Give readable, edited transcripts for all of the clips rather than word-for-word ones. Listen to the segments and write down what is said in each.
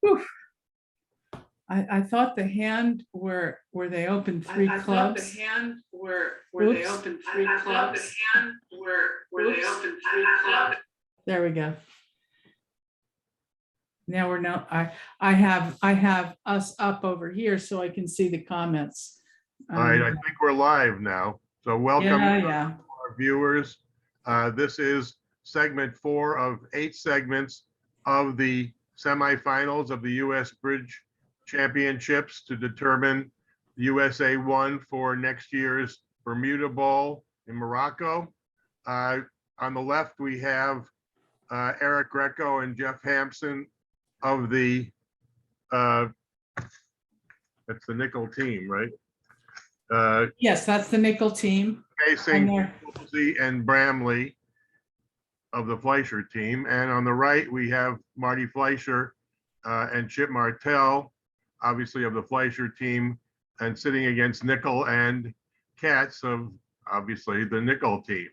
Whew. I thought the hand where they opened three I thought clubs. the hand where they Oops. opened three I thought the clubs. hand Where they Oops. opened three clubs. There we go. Now we're now, I have us up over here so I can see the comments. All right, I think we're live now. So welcome Yeah. our viewers. This is segment 4 of 8 segments of the semifinals of the U.S. Bridge Championships to determine USA 1 for next year's Bermuda Bowl in Morocco. On the left, we have Eric Greco and Jeff Hampson of the, that's the nickel team, right? Yes, that's the nickel team. Facing And Woolsey and Bramley of the Fleischer team. And on the right, we have Marty Fleischer and Chip Martell, obviously of the Fleischer team, and sitting against Nickel and Katz of obviously the Nickel team.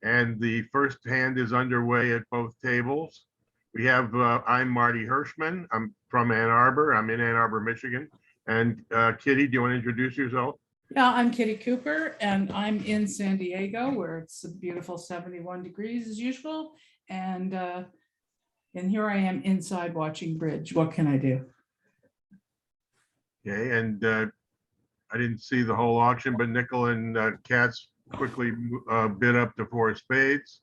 And the first hand is underway at both tables. We have, I'm Marty Hirschman. I'm from Ann Arbor. I'm in Ann Arbor, Michigan. And Kitty, do you want to introduce yourself? Yeah, I'm Kitty Cooper and I'm in San Diego where it's a beautiful 71 degrees as usual. And here I am inside watching bridge. What can I do? Okay, and I didn't see the whole auction, but Nickel and Katz quickly bid up to 4 spades.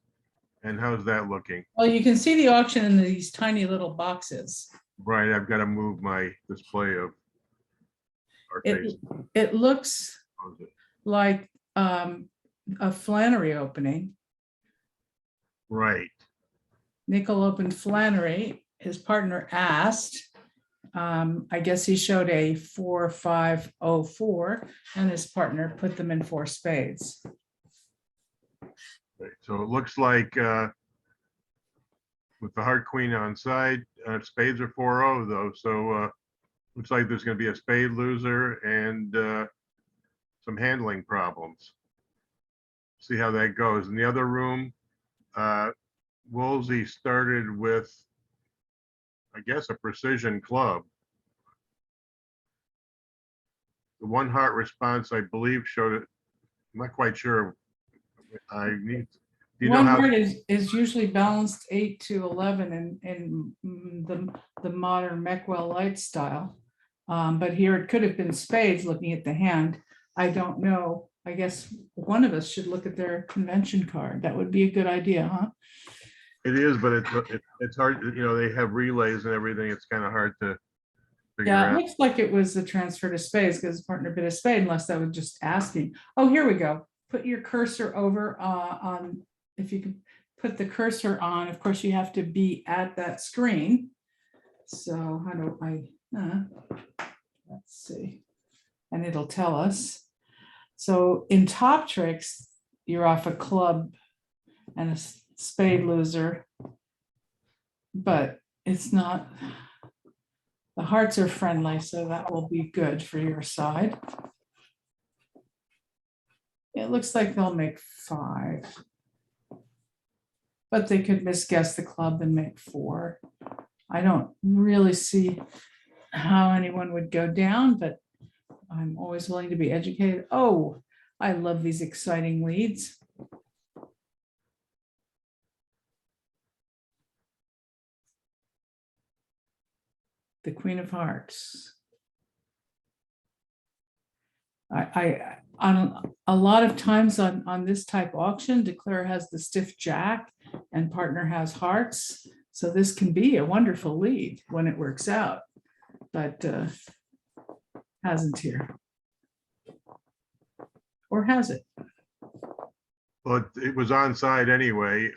And how's that looking? Well, you can see the auction in these tiny little boxes. Right, I've got to move my display of our face. It looks like a Flannery opening. Right. Nickel opened Flannery. His partner asked. I guess he showed a 4-5-0-4, and his partner put them in 4 spades. Right. So it looks like with the heart queen on side, spades are 4-0 though. So looks like there's going to be a spade loser and some handling problems. See how that goes. In the other room, Woolsey started with, I guess, a precision club. The one heart response, I believe, showed it. I'm not quite sure. I need. Do you know One how? heart is usually balanced 8 to 11 in the modern Meckwell light style. But here it could have been spades looking at the hand. I don't know. I guess one of us should look at their convention card. That would be a good idea, huh? It is, but it's hard. You know, they have relays and everything. It's kind of hard to figure Yeah, it out. looks like it was a transfer to spades because his partner bid a spade, unless that was just asking. Oh, here we go. Put your cursor over on, if you can put the cursor on, of course, you have to be at that screen. So how do I, let's see. And it'll tell us. So in top tricks, you're off a club and a spade loser, but it's not, the hearts are friendly, so that will be good for your side. It looks like they'll make 5, but they could misguess the club and make 4. I don't really see how anyone would go down, but I'm always willing to be educated. Oh, I love these exciting leads. The Queen of Hearts. I on a lot of times on this type auction, declare has the stiff jack and partner has hearts. So this can be a wonderful lead when it works out, but hasn't here. Or has it? Well, it was onside anyway.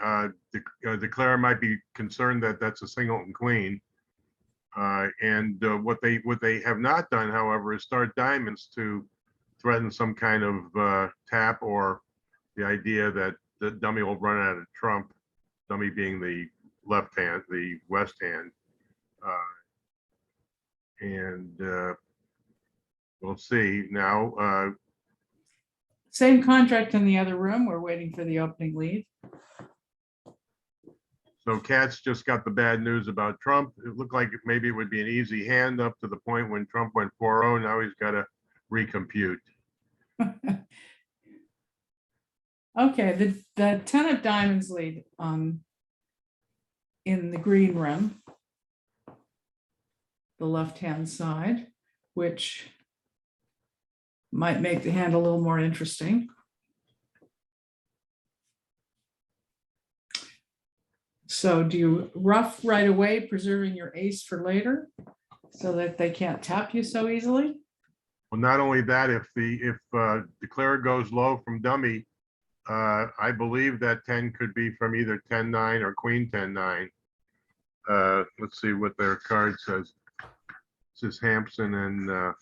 Declare might be concerned that that's a singleton queen. And what they have not done, however, is start diamonds to threaten some kind of tap, or the idea that the dummy will run out of trump, dummy being the left hand, the west hand. And we'll see now. Same contract in the other room. We're waiting for the opening lead. So Katz just got the bad news about Trump. It looked like maybe it would be an easy hand up to the point when Trump went 4-0. Now he's got to recompute. Okay, the 10 of diamonds lead in the green rim, the left-hand side, which might make the hand a little more interesting. So do you rough right away, preserving your ace for later so that they can't tap you so easily? Well, not only that, if declare goes low from dummy, I believe that 10 could be from either 10-9 or queen 10-9. Let's see what their card says. This is Hampson and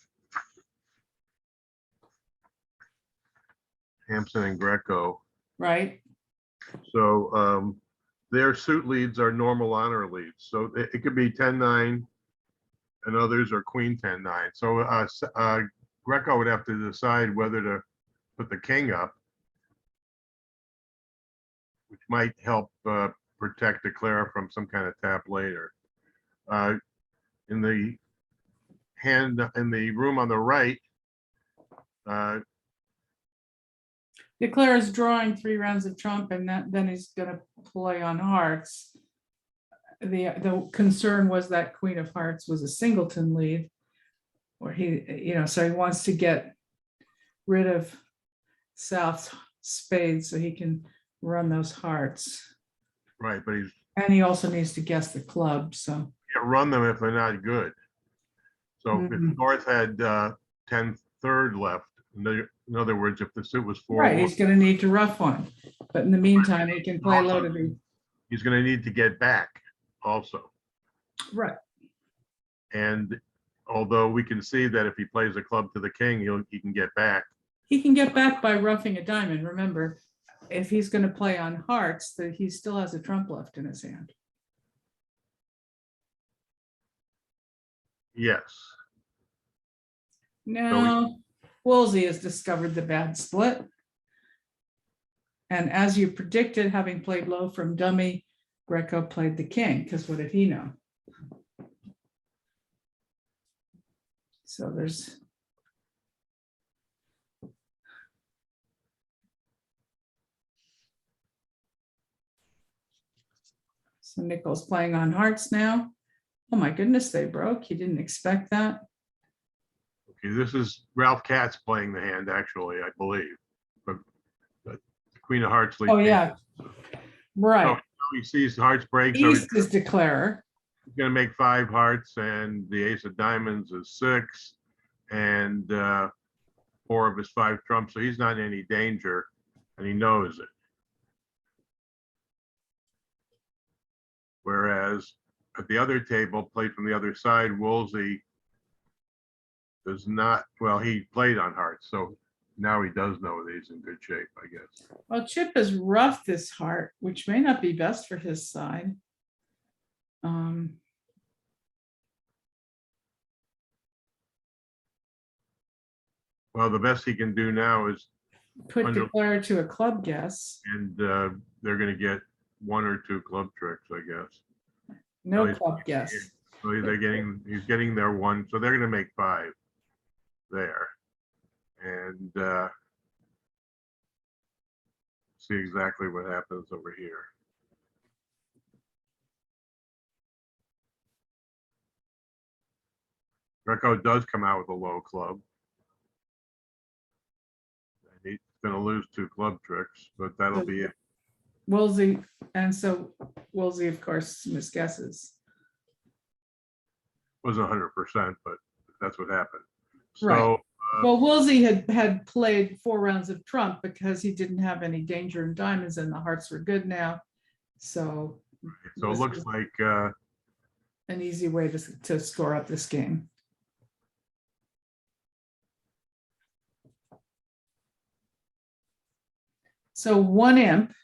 Greco. Right. So their suit leads are normal honor leads. So it could be 10-9 and others are queen 10-9. So Greco would have to decide whether to put the king up, which might help protect declare from some kind of tap later. In the hand, in the room on the right, Declare is drawing 3 rounds of trump, and then he's going to play on hearts. The concern was that queen of hearts was a singleton lead, or so he wants to get rid of South's spades so he can run those hearts. right, but And he also needs to guess the club. So can't run them if they're not good. So if North had 10-3 left, in other words, if the suit was 4-1, right, he's going to need to rough one, but in the meantime, he can play low to be he's going to need to get back also. right. And although we can see that if he plays a club to the king, he can get back. He can get back by roughing a diamond. Remember, if he's going to play on hearts, that he still has a trump left in his hand. Yes. Now, Woolsey has discovered the bad split. And as you predicted, having played low from dummy, Greco played the king, because what did he know? So there's so Nickel's playing on hearts now. Oh my goodness, they broke. You didn't expect that. Okay, this is Ralph Katz playing the hand, actually, I believe. But the Queen of Hearts leads. Oh yeah, right. So he sees hearts break, so East is declarer. he's going to make 5 hearts, and the ace of diamonds is 6, and 4 of his 5 trumps. So he's not in any danger, and he knows it. Whereas at the other table, played from the other side, Woolsey does not, well, he played on hearts, so now he does know that he's in good shape, I guess. Well, Chip has roughed this heart, which may not be best for his side. Well, the best he can do now is, Put declare to a club guess. and they're going to get 1 or 2 club tricks, I guess. No he's- club guess. So he's getting their 1, so they're going to make 5 there, and see exactly what happens over here. Greco does come out with a low club. And he's going to lose 2 club tricks, but that'll be it. Woolsey, and so Woolsey, of course, misguesses. Wasn't 100%, but that's what happened. Right. So Well, Woolsey had played 4 rounds of trump because he didn't have any danger in diamonds, and the hearts were good now. So it this looks is like an easy way to score up this game. So 1 imp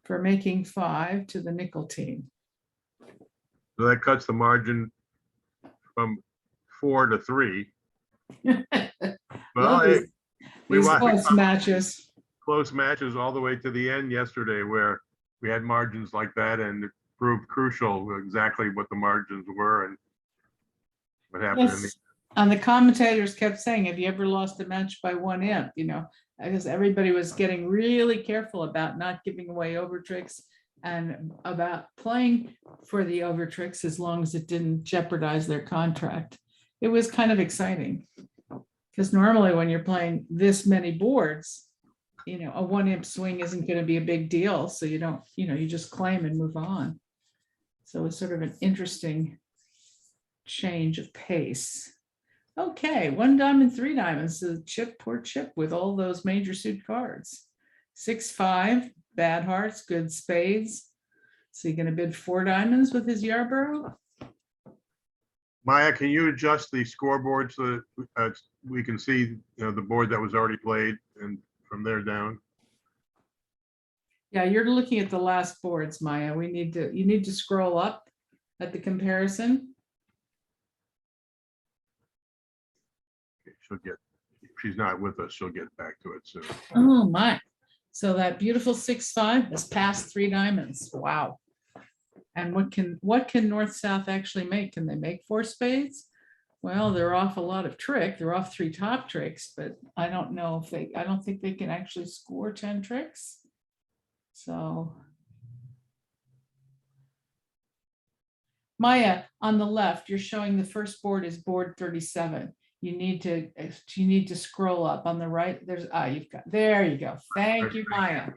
for making 5 to the nickel team. so that cuts the margin from 4 to 3. Well, Love hey, these we watched close matches. close matches all the way to the end yesterday where we had margins like that, and proved crucial, exactly what the margins were and what happened in the. Yes, and the commentators kept saying, have you ever lost a match by 1 imp? You know, because everybody was getting really careful about not giving away over tricks and about playing for the over tricks as long as it didn't jeopardize their contract. It was kind of exciting because normally when you're playing this many boards, you know, a 1 imp swing isn't going to be a big deal. So you don't, you know, you just claim and move on. So it's sort of an interesting change of pace. Okay, 1 diamond, 3 diamonds, the chip, poor chip with all those major suit cards. 6-5, bad hearts, good spades. So you're going to bid 4 diamonds with his Yarborough? Maya, can you adjust the scoreboard so that we can see, you know, the board that was already played and from there down? Yeah, you're looking at the last boards, Maya. You need to scroll up at the comparison. She'll get, if she's not with us, she'll get back to it soon. Oh my. So that beautiful 6-5 has passed 3 diamonds. Wow. And what can North-South actually make? Can they make 4 spades? Well, they're off a lot of trick. They're off 3 top tricks, but I don't know if I don't think they can actually score 10 tricks. So Maya, on the left, you're showing the first board is board 37. You need to scroll up on the right. There's you've got, there you go. Thank you, Maya.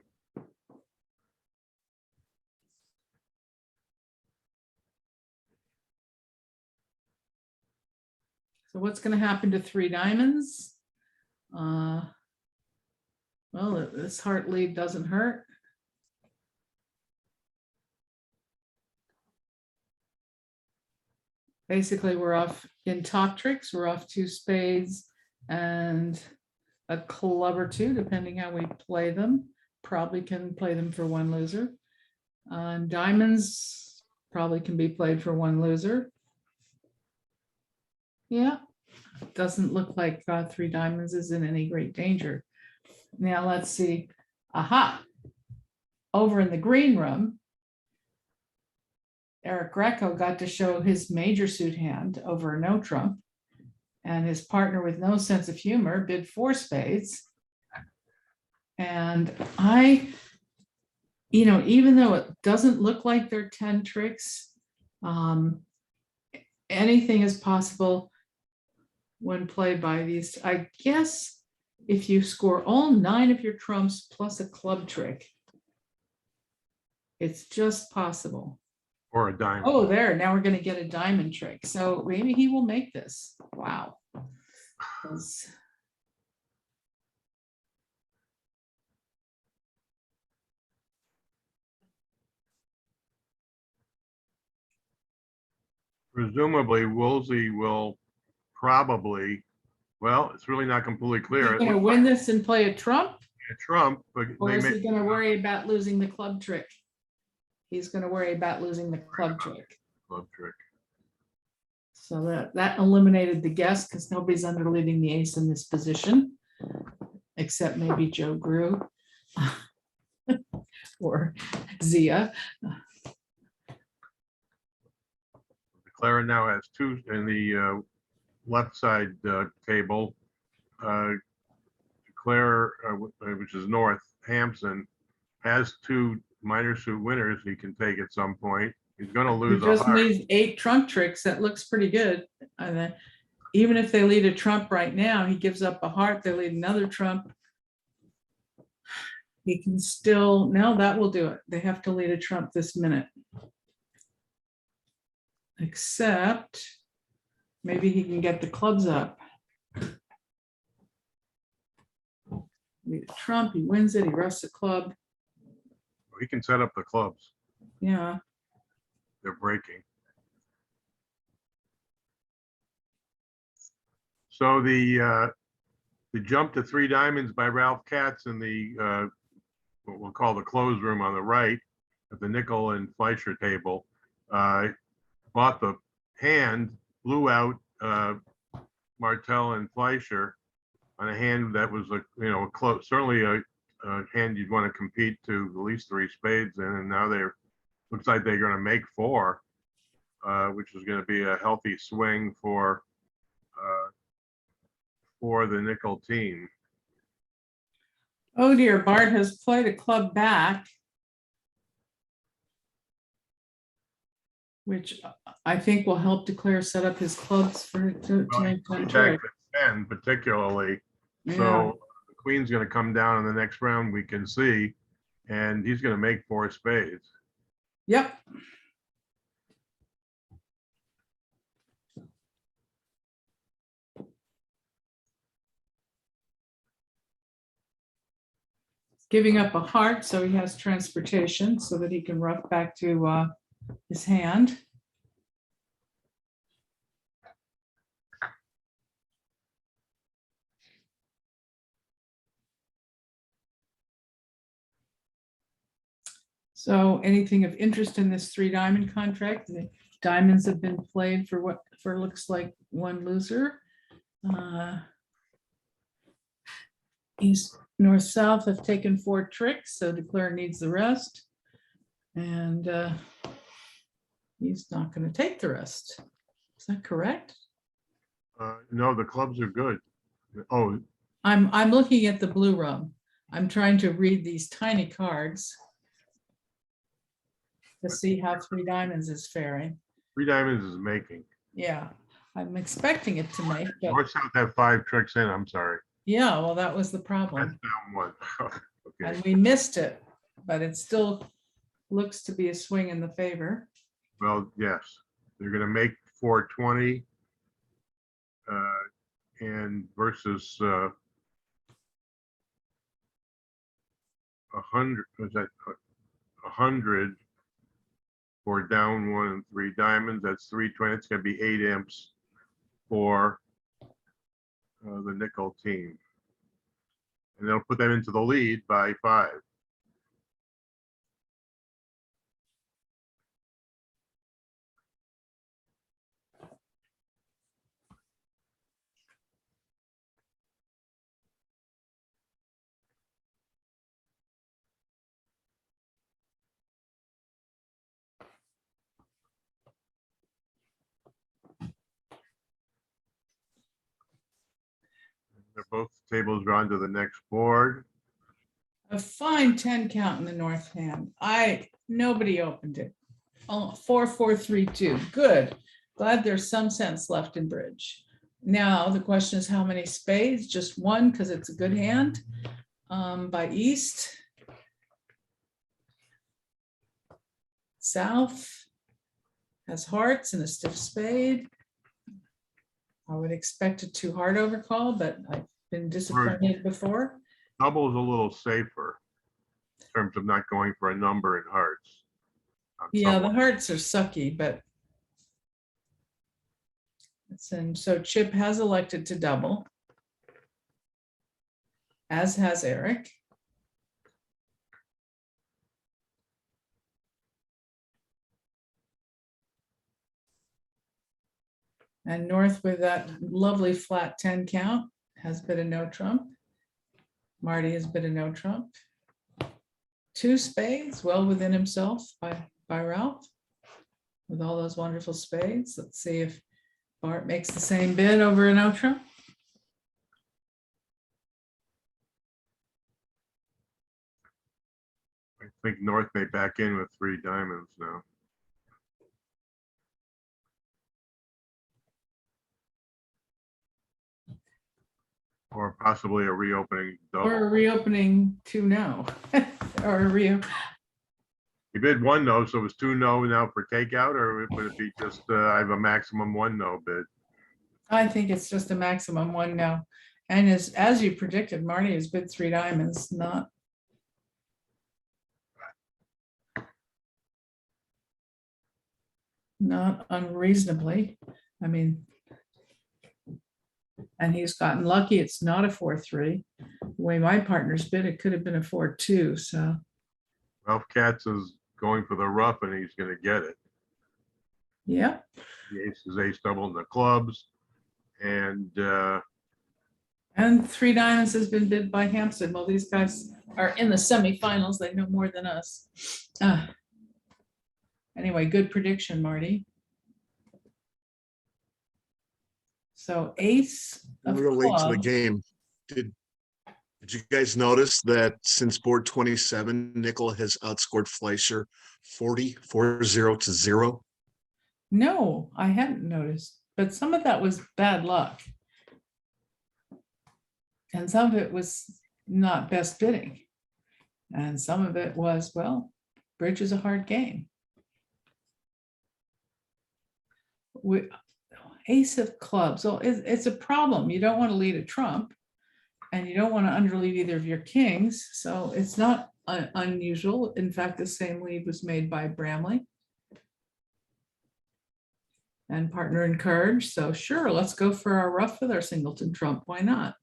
So what's going to happen to 3 diamonds? Well, this heart lead doesn't hurt. Basically, we're off in top tricks. We're off 2 spades and a club or 2, depending how we play them. Probably can play them for 1 loser. Diamonds probably can be played for 1 loser. Yeah, doesn't look like 3 diamonds is in any great danger. Now let's see. Aha. Over in the green room, Eric Greco got to show his major suit hand over a no trump, and his partner with no sense of humor bid 4 spades. And you know, even though it doesn't look like they're 10 tricks, anything is possible when played by these. I guess if you score all 9 of your trumps plus a club trick, it's just possible. Or a diamond. Oh, there, now we're going to get a diamond trick. So maybe he will make this. Wow. Presumably Woolsey will probably, well, it's really not completely clear. He's going to win this and play a trump? A trump, but Or they is may, he going to worry about losing the club trick? He's going to worry about losing the club trick. club trick. So that eliminated the guess because nobody's under leading the ace in this position, except maybe Joe Grew or Zia. Clara now has 2 in the left side table. Claire, which is North, Hampson, has 2 minor suit winners he can take at some point. He's going to He lose a just heart. needs 8 trump tricks. That looks pretty good. And then even if they lead a trump right now, he gives up a heart, they lead another trump. He can still, no, that will do it. They have to lead a trump this minute. Except maybe he can get the clubs up. Lead a trump, he wins it, he rusts a club. He can set up the clubs. Yeah. They're breaking. So the jump to 3 diamonds by Ralph Katz in the what we'll call the closed room on the right at the Nickel and Fleischer table, bought the hand, blew out Martell and Fleischer on a hand that was a close, certainly a hand you'd want to compete to at least 3 spades in, and now they're looks like they're gonna make 4, which is gonna be a healthy swing for the nickel team. Oh dear, Bart has played a club back, which I think will help declare set up his clubs for to Well, make he's time back trick. to 10 particularly. Yeah. So the queen's gonna come down in the next round, we can see, and he's gonna make 4 spades. Yep. Giving up a heart, so he has transportation so that he can rough back to his hand. So anything of interest in this 3 diamond contract? The diamonds have been played for what looks like 1 loser. East, north, south have taken 4 tricks, so declare needs the rest. And he's not going to take the rest. Is that correct? No, the clubs are good. Oh, I'm looking at the blue room. I'm trying to read these tiny cards to see how 3 diamonds is faring. 3 diamonds is making. Yeah, I'm expecting it to make, but North South have 5 tricks in, I'm sorry. yeah, well, that was the That's problem. down 1. Okay, And we missed it, but it still looks to be a swing in the favor. well, yes, they're gonna make 420. And versus 100, was that 100 for down 1 and 3 diamonds? That's 320. It's gonna be 8 imps for the nickel team, and they'll put them into the lead by 5. They're both tables drawn to the next board. A fine 10 count in the north hand. Nobody opened it. Oh, 4-4-3-2. Good. Glad there's some sense left in bridge. Now the question is how many spades? Just 1 because it's a good hand. By east. South has hearts and a stiff spade. I would expect a 2 heart overcall, but I've been disappointed before. Double is a little safer in terms of not going for a number in hearts. Yeah, the hearts are sucky, but so Chip has elected to double, as has Eric. And North with that lovely flat 10 count has been a no trump. Marty has been a no trump. 2 spades, well within himself by Ralph with all those wonderful spades. Let's see if Bart makes the same bid over a no trump. I think North may back in with 3 diamonds now. Or possibly a reopening double. Or a reopening 2 no. Or a He bid 1 no, so it was 2 no now for takeout, or would it be just I have a maximum 1 no bid? I think it's just a maximum 1 no. And as you predicted, Marty has bid 3 diamonds, not unreasonably. I mean, and he's gotten lucky. It's not a 4-3. The way my partner's bid, it could have been a 4-2. So Ralph Katz is going for the rough, and he's going to get it. yeah. The ace is ace double in the clubs, and 3 diamonds has been bid by Hampson. Well, these guys are in the semifinals. They know more than us. Anyway, good prediction, Marty. So ace I'm of gonna go late to the clubs. game. Did you guys notice that since board 27, Nickel has outscored Fleischer 40-0 to 0? No, I hadn't noticed, but some of that was bad luck. And some of it was not best bidding. And some of it was, well, bridge is a hard game. Ace of clubs, so it's a problem. You don't want to lead a trump and you don't want to underlead either of your kings. So it's not unusual. In fact, the same lead was made by Bramley. And partner encouraged. So sure, let's go for our rough with our singleton trump. Why not?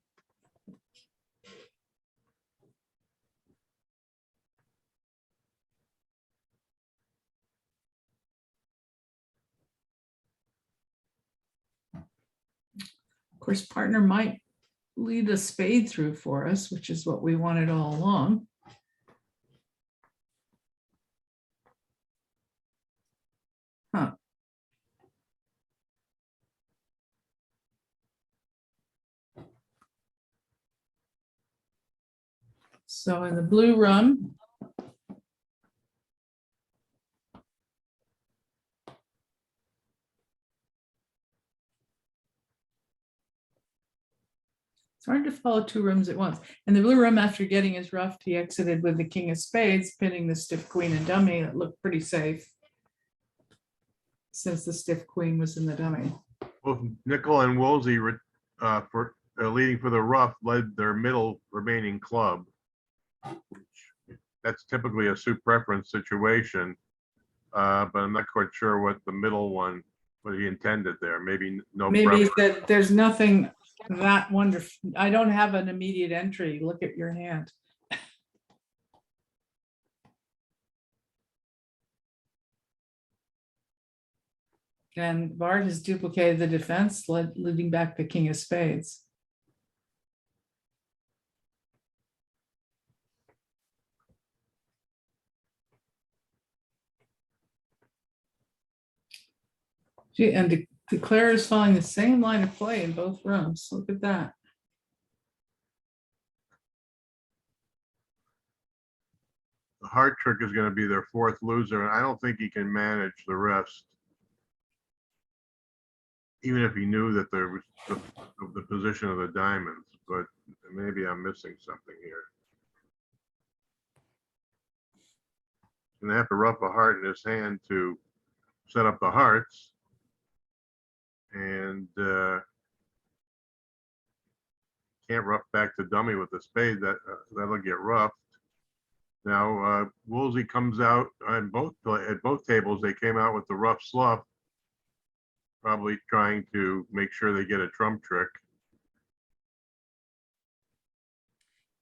Of course, partner might lead a spade through for us, which is what we wanted all along. Huh. So in the blue run, it's hard to follow two rooms at once. In the blue room, after getting his rough, he exited with the king of spades, pinning the stiff queen and dummy. That looked pretty safe since the stiff queen was in the dummy. Both Nickel and Woolsey for leading for the rough led their middle remaining club. That's typically a suit preference situation, but I'm not quite sure what the middle one, what he intended there. Maybe no Maybe preference. that there's nothing that wonderful. I don't have an immediate entry. Look at your hand. And Bart has duplicated the defense, leading back the king of spades. Gee, and Declare is following the same line of play in both rooms. Look at that. The heart trick is going to be their fourth loser, and I don't think he can manage the rest. Even if he knew that there was the position of the diamonds, but maybe I'm missing something here. He's gonna have to rough a heart in his hand to set up the hearts. And can't rough back the dummy with the spade. That'll get roughed. Now Woolsey comes out on at both tables. They came out with the rough slough, probably trying to make sure they get a trump trick.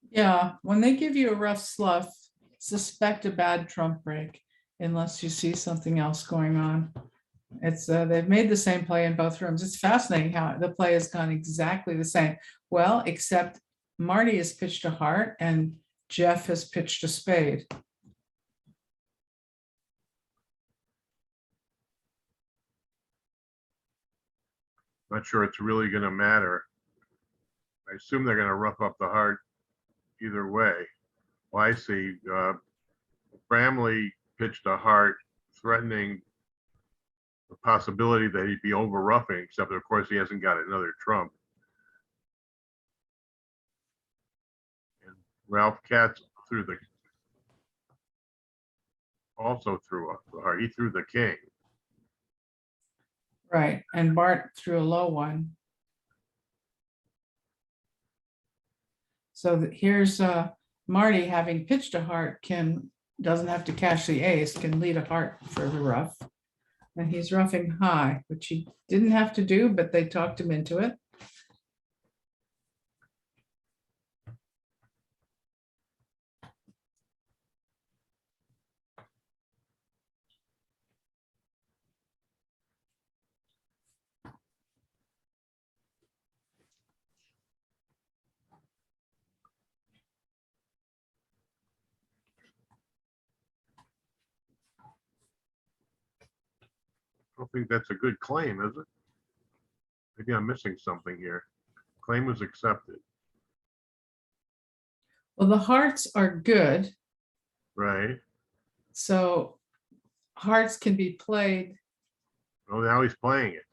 Yeah, when they give you a rough slough, suspect a bad trump break unless you see something else going on. It's they've made the same play in both rooms. It's fascinating how the play has gone exactly the same. Well, except Marty has pitched a heart and Jeff has pitched a spade. Not sure it's really going to matter. I assume they're going to rough up the heart either way. Well, I see Bramley pitched a heart threatening the possibility that he'd be over roughing, except of course he hasn't got another trump. And Ralph Katz also threw up the heart. He threw the king. Right, and Bart threw a low one. So here's Marty, having pitched a heart, doesn't have to cash the ace, can lead a heart for the rough. And he's roughing high, which he didn't have to do, but they talked him into it. don't think that's a good claim, is it? Maybe I'm missing something here. Claim was accepted, Well, the hearts are good, right? so hearts can be played. Oh, now he's playing it.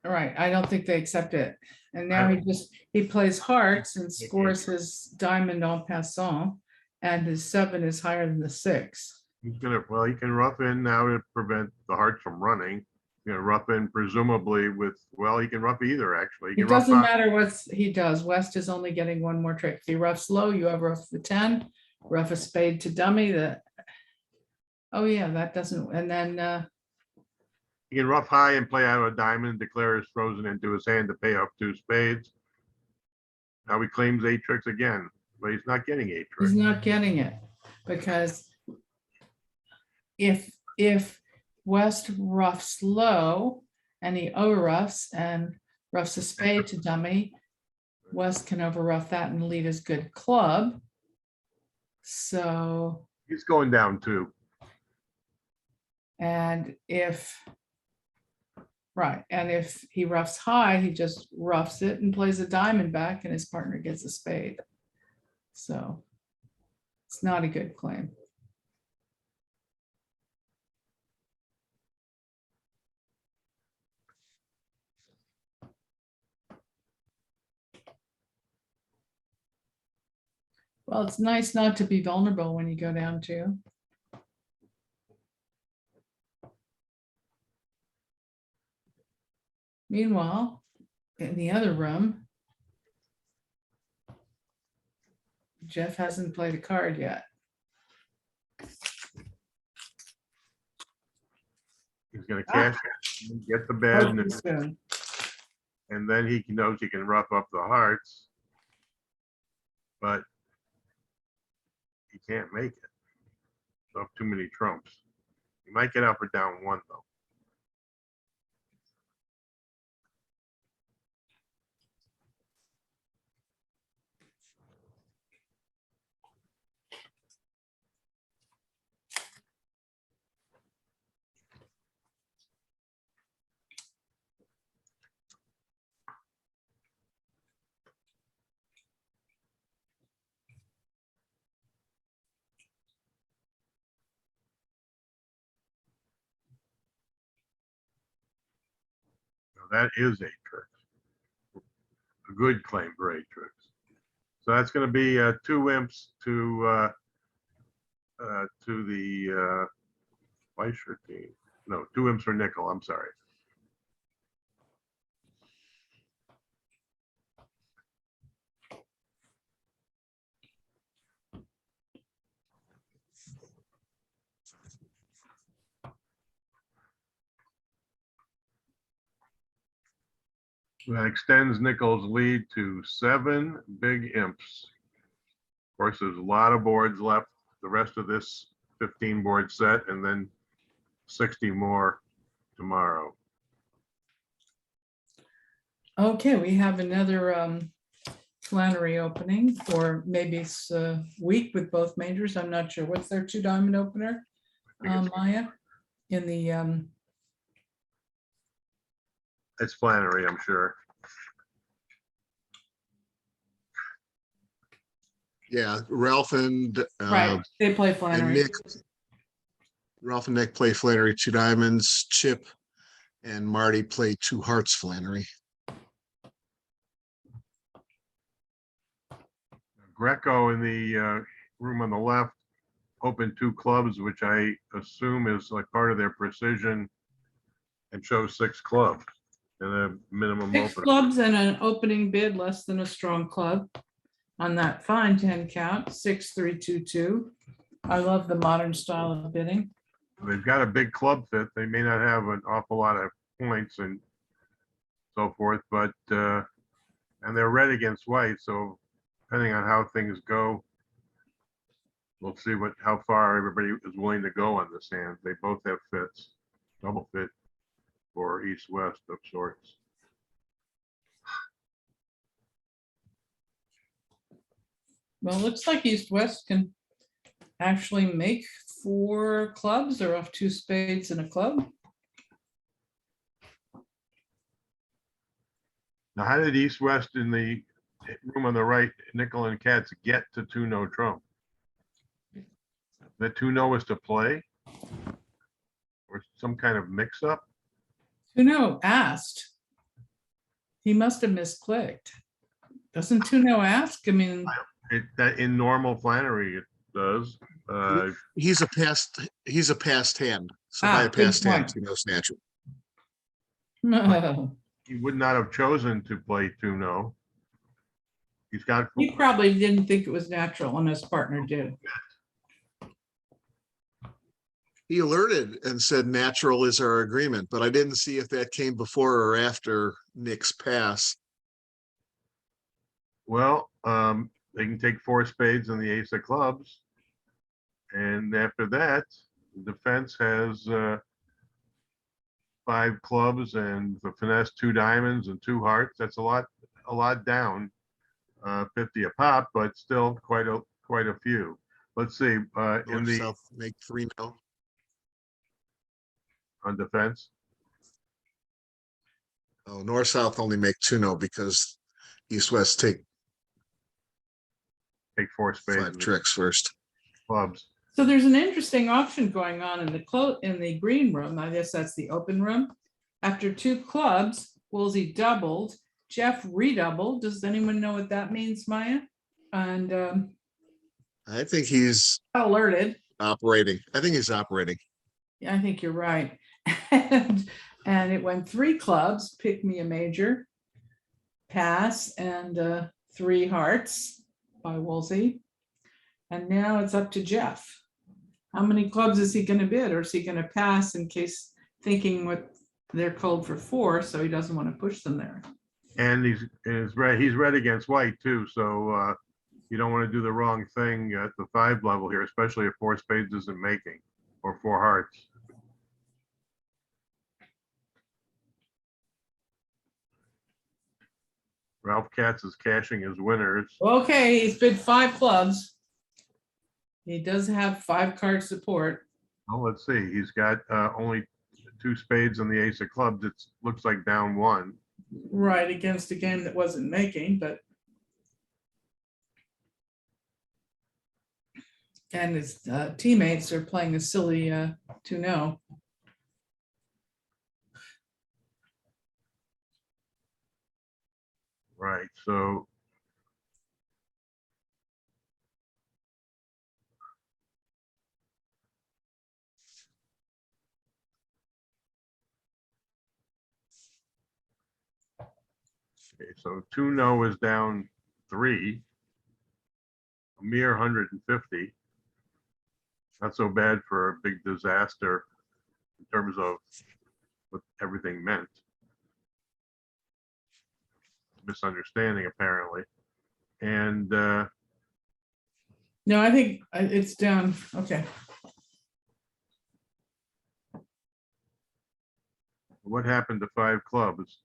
Right, I don't think they accept it. And now he plays hearts and scores his diamond en passant, and his 7 is higher than the 6. He's gonna, well, he can rough in now to prevent the hearts from running. You know, rough in presumably with, well, he can rough either, actually. He It can rough doesn't on- matter what he does. West is only getting one more trick. If he roughs low, you have rough the 10, rough a spade to dummy that. Oh yeah, that doesn't, and then He can rough high and play out a diamond, declare his frozen into his hand to pay off 2 spades. Now he claims 8 tricks again, but he's not getting 8 tricks. he's not getting it because if West roughs low and he over roughs and roughs a spade to dummy, West can over rough that and lead his good club. So, He's going down 2. and if he roughs high, he just roughs it and plays a diamond back and his partner gets a spade. So it's not a good claim. Well, it's nice not to be vulnerable when you go down 2. Meanwhile, in the other room, Jeff hasn't played a card yet. He's gonna cash it, get the bed, Hopefully soon. and then he knows he can rough up the hearts. But he can't make it. So too many trumps. He might get up or down 1 though. Now that is 8 tricks. A good claim for 8 tricks. So that's going to be 2 wimps to the Fleischer team. No, 2 wimps for nickel. I'm sorry. That extends Nickel's lead to 7 big imps. Of course, there's a lot of boards left, the rest of this 15 board set, and then 60 more tomorrow. Okay, we have another Flannery opening, or maybe it's a week with both majors. I'm not sure. What's their 2 diamond opener? I think Maya, in the it's Flannery, I'm sure. Yeah, Ralph and right, they play and Flannery. Nick. Ralph and Nick play Flannery 2 diamonds. Chip and Marty play 2 hearts Flannery. Greco in the room on the left opened 2 clubs, which I assume is like part of their precision, and shows 6 clubs and a minimum 6 opener. clubs and an opening bid less than a strong club on that fine 10 count, 6-3-2-2. I love the modern style of bidding. They've got a big club fit. They may not have an awful lot of points and so forth, but and they're red against white, so depending on how things go, we'll see how far everybody is willing to go on this hand. They both have fits, double fit for east-west of sorts. Well, it looks like East-West can actually make 4 clubs or off 2 spades and a club. Now, how did East West in the room on the right, nickel and cats, get to 2-no trump? The 2-no was to play? Or some kind of mix up? Tuno asked. He must have misclicked. Doesn't Tuno ask? I mean, That in normal Flannery it does. He's a past hand. So by a good past hand, point. he knows natural. no. He would not have chosen to play 2-no. He's got, He probably didn't think it was natural and his partner did. He alerted and said natural is our agreement, but I didn't see if that came before or after Nick's pass. well, they can take 4 spades and the ace of clubs. And after that, the defense has 5 clubs and the finesse 2 diamonds and 2 hearts. That's a lot down, 50 a pop, but still quite a few. Let's see, in North, the south, make 3-no. on defense. Oh, north, south only make 2-no because east, west take Take 4 spades 5 and the tricks first. clubs. So there's an interesting auction going on in the green room. I guess that's the open room. After 2 clubs, Woolsey doubled, Jeff redoubled. Does anyone know what that means, Maya? And I think he's alerted. operating. I think he's operating. Yeah, I think you're right. And it went 3 clubs, pick me a major, pass, and 3 hearts by Woolsey. And now it's up to Jeff. How many clubs is he going to bid, or is he going to pass in case thinking what they're called for 4, so he doesn't want to push them there? And he's red against white too, so you don't want to do the wrong thing at the 5 level here, especially if 4 spades isn't making, or 4 hearts. Ralph Katz is cashing his winners. Okay, he's bid 5 clubs. He does have 5 card support. Well, let's see, he's got only 2 spades and the ace of clubs. It looks like down 1. Right, against a game that wasn't making, but. And his teammates are playing a silly 2-no. Right, so okay, so 2-no is down 3, a mere 150. Not so bad for a big disaster in terms of what everything meant. Misunderstanding apparently. And No, I think it's down. Okay. what happened to 5 clubs?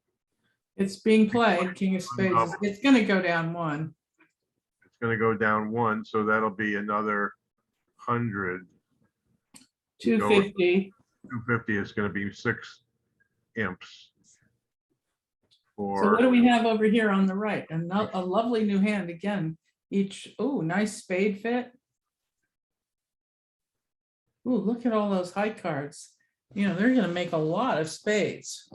It's being played, king of spades. It's going to go down 1. It's going to go down 1, so that'll be another 100. 250. 250 is going to be 6 imps. So For what do we have over here on the right? A lovely new hand again. Each, oh, nice spade fit. Oh, look at all those high cards. You know, they're going to make a lot of spades.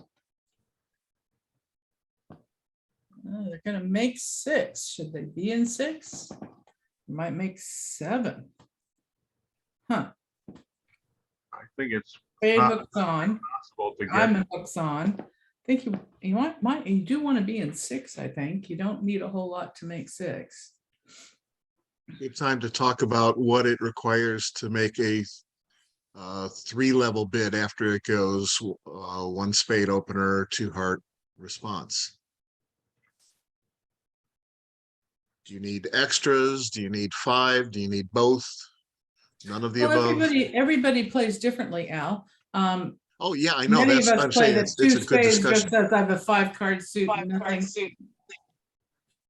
They're going to make 6. Should they be in 6? Might make 7. Huh. I think it's Spade hooks on. possible to get. Diamond hooks on. I think you do want to be in 6. I think you don't need a whole lot to make 6. Good time to talk about what it requires to make a 3-level bid after it goes 1 spade opener, 2 heart response. Do you need extras? Do you need 5? Do you need both? None of the Well, above. everybody plays differently, Al. Oh yeah, I know. Many of That's us I'm play saying the it's 2 a good spades just discussion. says I have a 5-card suit. Nothing.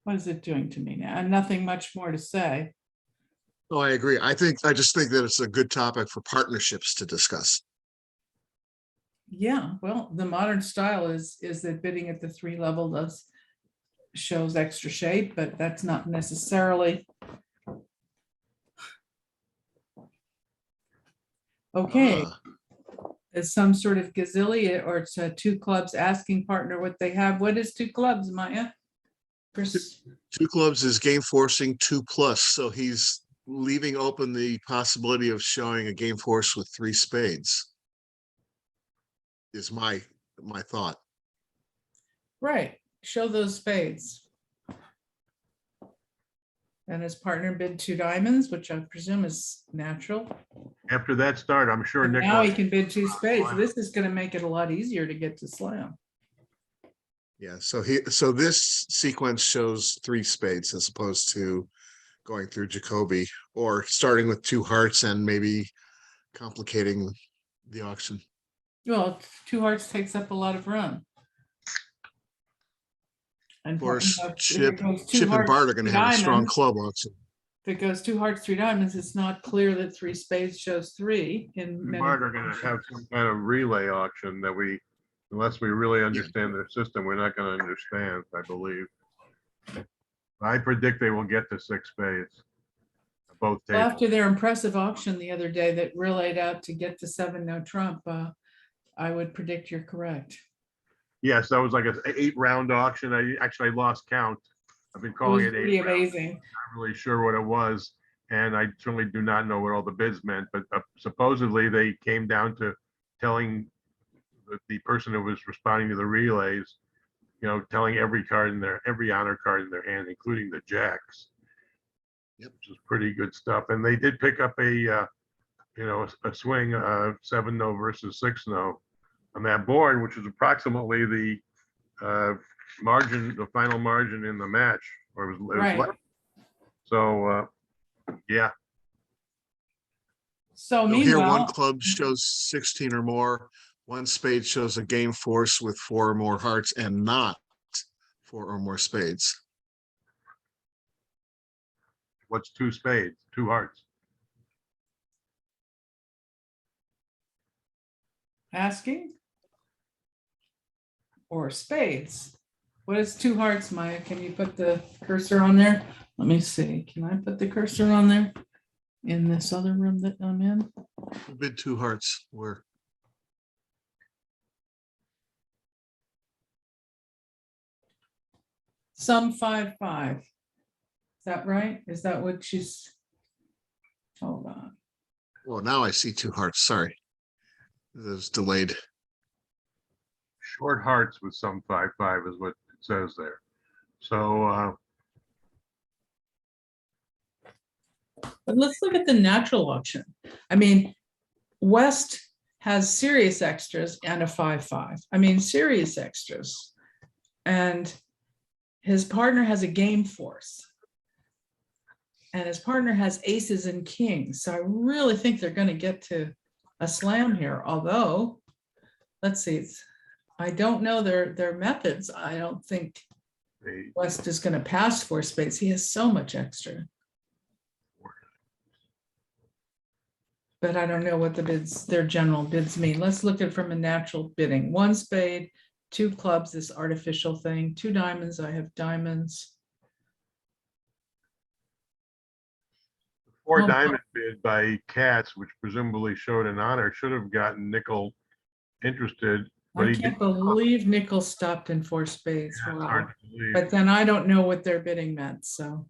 What is it doing to me now? And nothing much more to say. Oh, I agree. I just think that it's a good topic for partnerships to discuss. Yeah, well, the modern style is that bidding at the 3 level shows extra shape, but that's not necessarily. Okay, Ah, it's some sort of gazillion, or it's two clubs asking partner what they have. What is two clubs, Maya? Chris, two clubs is game forcing 2+, so he's leaving open the possibility of showing a game force with 3 spades. Is my thought. right, show those spades. And his partner bid 2 diamonds, which I presume is natural. After that start, I'm sure And Nick. now he wants- can bid 2 spades. This is gonna make it a lot easier to get to slam. Yeah, so this sequence shows 3 spades as opposed to going through Jacoby or starting with 2 hearts and maybe complicating the auction. Well, 2 hearts takes up a lot of room. And Of course, if it Chip goes 2 and hearts, Bart are going to 3 have a strong diamonds, club auction. if it goes 2 hearts, 3 diamonds, it's not clear that 3 spades shows 3 in many. Bart are gonna have some kind of relay auction that unless we really understand their system, we're not gonna understand, I believe. I predict they will get to 6 spades. Both Well, tables. after their impressive auction the other day that relayed out to get to 7 no trump, I would predict you're correct. Yes, that was like an 8-round auction. I lost count. I've been It was calling it pretty 8 rounds. amazing. Not really sure what it was, and I certainly do not know what all the bids meant, but supposedly they came down to telling the person who was responding to the relays, telling every honor card in their hand, including the jacks. Yep. Which is pretty good stuff. And they did pick up a swing, 7 no versus 6 no on that board, which is approximately the final margin in the match, or it was Right. less. So, yeah, So So here, one meanwhile, club shows 16 or more. 1 spade shows a game force with 4 or more hearts and not 4 or more spades. what's 2 spades, 2 hearts? asking or spades. What is 2 hearts, Maya? Can you put the cursor on there? Let me see. Can I put the cursor on there in this other room that I'm in? Bid 2 hearts where Some 5-5. Is that right? Is that what she's? Hold on. well, now I see 2 hearts. Sorry. It was delayed. Short hearts with some 5-5 is what it says there. So, But let's look at the natural auction. I mean, West has serious extras and a 5-5. I mean, serious extras. And his partner has a game force. And his partner has aces and kings. So I really think they're going to get to a slam here. Although, let's see, I don't know their methods. I don't think they West is going to pass 4 spades. He has so much extra. But I don't know what their general bids mean. Let's look at it from a natural bidding. 1 spade, 2 clubs, this artificial thing, 2 diamonds, I have diamonds. 4 diamond bid by Katz, which presumably showed an honor, should have gotten Nickel interested. But I he can't did. believe Nickel stopped in 4 spades. Yeah, it's Wow. hard to believe. But then I don't know what their bidding meant, so.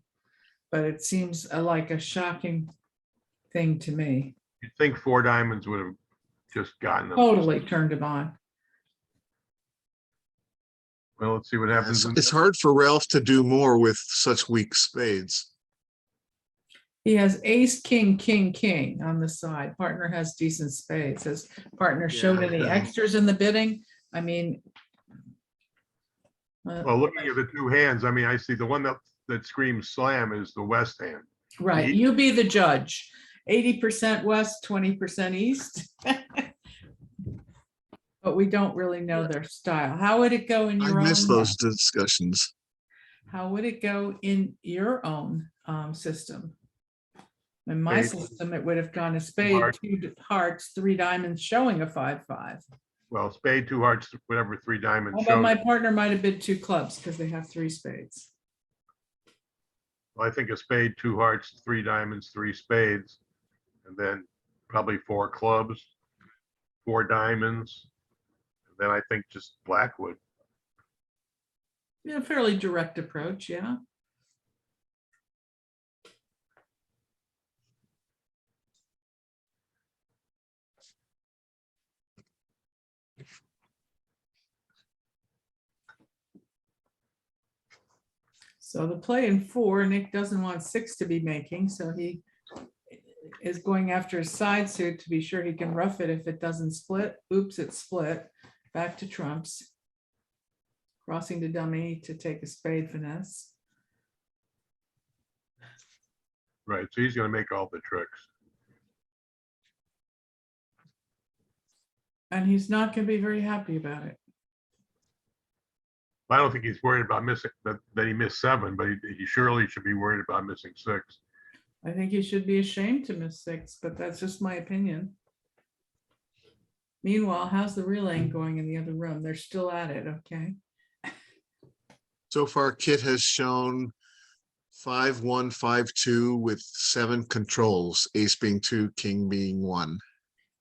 But it seems like a shocking thing to me. You'd think 4 diamonds would have just gotten them. Totally turned him on. Well, let's see what happens. It's hard for Ralph to do more with such weak spades. He has ace, king, king, king on the side. Partner has decent spades. His partner showed Yeah, any yeah. extras in the bidding? I mean. Well, looking at the 2 hands, I mean, I see the one that screams slam is the West hand. Right, you be the judge. 80% west, 20% east. But we don't really know their style. How would it go in I your own? miss those discussions. How would it go in your own system? In my Spade. system, it would have gone a spade, Heart. 2 hearts, 3 diamonds, showing a 5-5. well, spade, two hearts, whatever, three diamonds But my shows. partner might have bid two clubs because they have three spades. I think a spade, two hearts, three diamonds, three spades, and then probably four clubs, four diamonds. And then I think just Blackwood. Yeah, fairly direct approach, yeah. So the play in four, Nick doesn't want six to be making, so he is going after his side suit to be sure he can rough it if it doesn't split. Oops, it split. Back to trumps. Crossing the dummy to take a spade finesse. Right, so he's gonna make all the tricks. And he's not going to be very happy about it. I don't think he's worried about missing, that he missed seven, but he surely should be worried about missing six. I think he should be ashamed to miss six, but that's just my opinion. Meanwhile, how's the relaying going in the other room? They're still at it, okay? So far, Kit has shown 5-1, 5-2 with 7 controls, ace being 2, king being 1.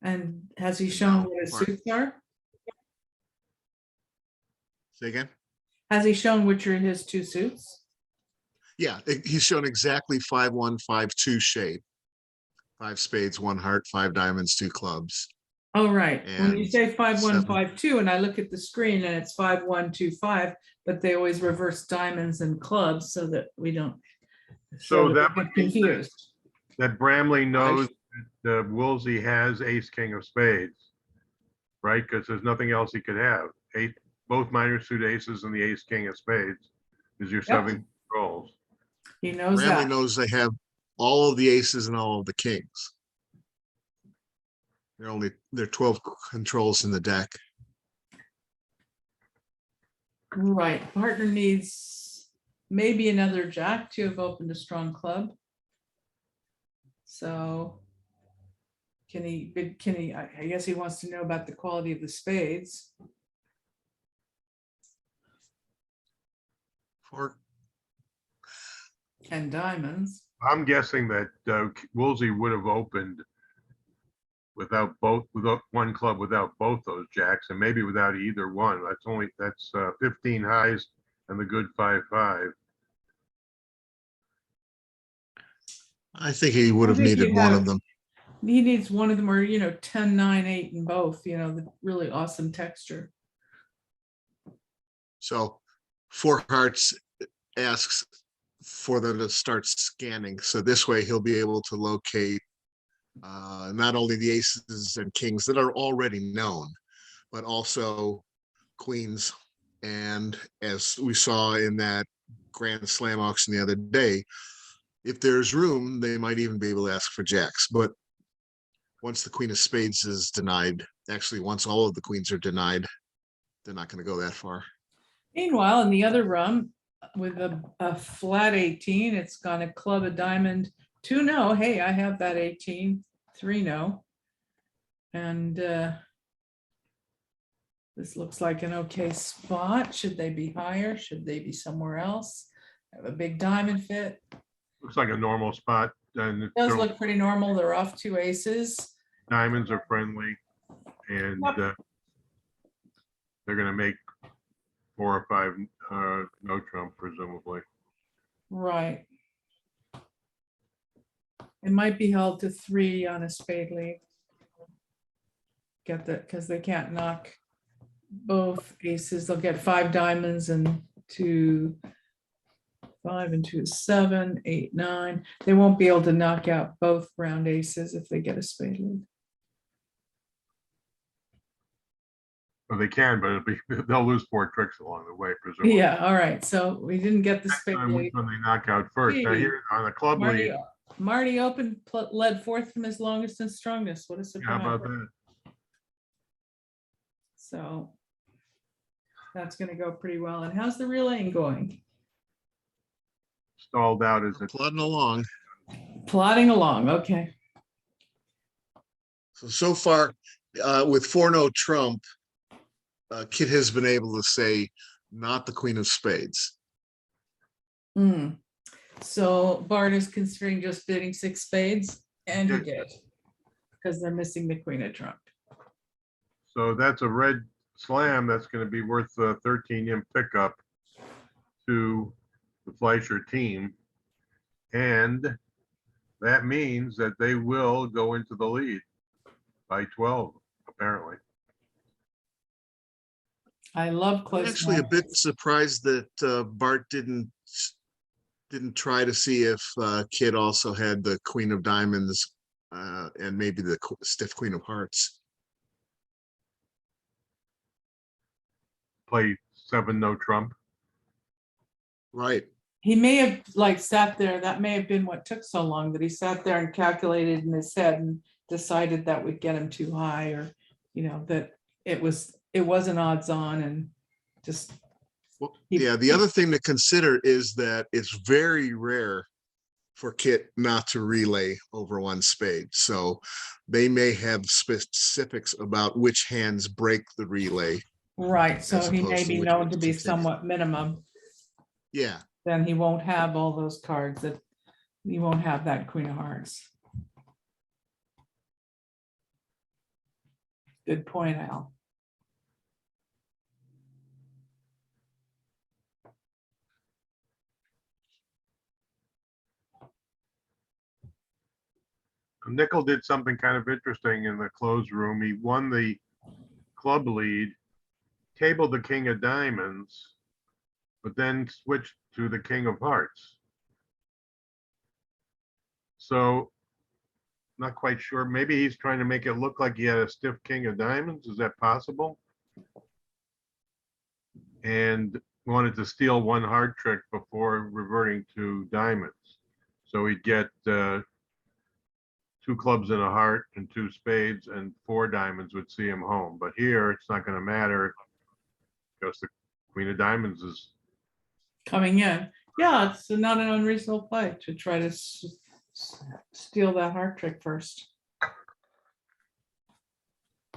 And has he shown now what his Mark. suits are? Say again? Has he shown which are his two suits? Yeah, he's shown exactly 5-1, 5-2 shade. 5 spades, 1 heart, 5 diamonds, 2 clubs. Oh, right. When you And say 5-1, 7. 5-2, and I look at the screen and it's 5-1, 2-5, but they always reverse diamonds and clubs so that we don't. So we that don't would get mean confused. That Bramley knows that Woolsey has ace, king of spades, right? Because there's nothing else he could have. Both minor suit aces and the ace, king of spades is your 7 controls. He knows Bramley that. knows they have all of the aces and all of the kings. They're 12 controls in the deck. Right. Partner needs maybe another jack to have opened a strong club. So can he, I guess he wants to know about the quality of the spades. For And diamonds. I'm guessing that Woolsey would have opened without one club, without both those jacks, and maybe without either one. That's 15 highs and the good 5-5. I think he would have I think needed he'd one have- of them. He needs one of them, or 10, 9, 8 in both, the really awesome texture. So 4 hearts asks for them to start scanning. So this way he'll be able to locate not only the aces and kings that are already known, but also queens. And as we saw in that Grand Slam auction the other day, if there's room, they might even be able to ask for jacks. But once the queen of spades is denied, actually, once all of the queens are denied, they're not going to go that far. Meanwhile, in the other room, with a flat 18, it's gonna club a diamond, 2 no. Hey, I have that 18, 3 no. And this looks like an okay spot. Should they be higher? Should they be somewhere else? Have a big diamond fit. Looks like a normal spot, and It does look pretty normal. They're off 2 aces. diamonds are friendly, and Yep. they're gonna make 4 or 5 no trump, presumably. Right. It might be held to 3 on a spade lead. Get that, because they can't knock both aces. They'll get 5 diamonds and 2, 5 and 2 is 7, 8, 9. They won't be able to knock out both round aces if they get a spade lead. Well, they can, but they'll lose 4 tricks along the way, presumably. Yeah, all right. So we didn't get the spade And which lead. one they knock out first. Now Gee. here on the club Marty, lead, Marty opened, led fourth from his longest and strongest. What a how surprise. about that? So that's going to go pretty well. And how's the relaying going? Stalled out, is it? Plodding along. Plodding along. Okay. So far, with 4 no trump, Kit has been able to say, not the queen of spades. Hmm. So Bart is considering just bidding 6 spades, and he did. Because they're missing the queen of trump. So that's a red slam that's going to be worth a 13 imp pickup to the Fleischer team. And that means that they will go into the lead by 12, apparently. I love I'm close. actually a bit matches. surprised that Bart didn't try to see if Kit also had the queen of diamonds and maybe the stiff queen of hearts. Play 7 no trump. Right. He may have like sat there. That may have been what took so long, that he sat there and calculated in his head and decided that would get him too high, or that it wasn't odds on, and just Well, He- yeah, the other thing to consider is that it's very rare for Kit not to relay over 1 spade. So they may have specifics about which hands break the relay. right. So As he opposed may to be which known ones to be continue. somewhat minimum. Yeah, Then he won't have all those cards, that he won't have that queen of hearts. Good point, Al. Nickel did something kind of interesting in the closed room. He won the club lead, tabled the king of diamonds, but then switched to the king of hearts. So not quite sure. Maybe he's trying to make it look like he had a stiff king of diamonds. Is that possible? And wanted to steal 1 heart trick before reverting to diamonds. So he'd get 2 clubs and a heart and 2 spades, and 4 diamonds would see him home. But here it's not going to matter because the queen of diamonds is Coming in. Yeah, it's not an unreasonable play to try to steal that heart trick first,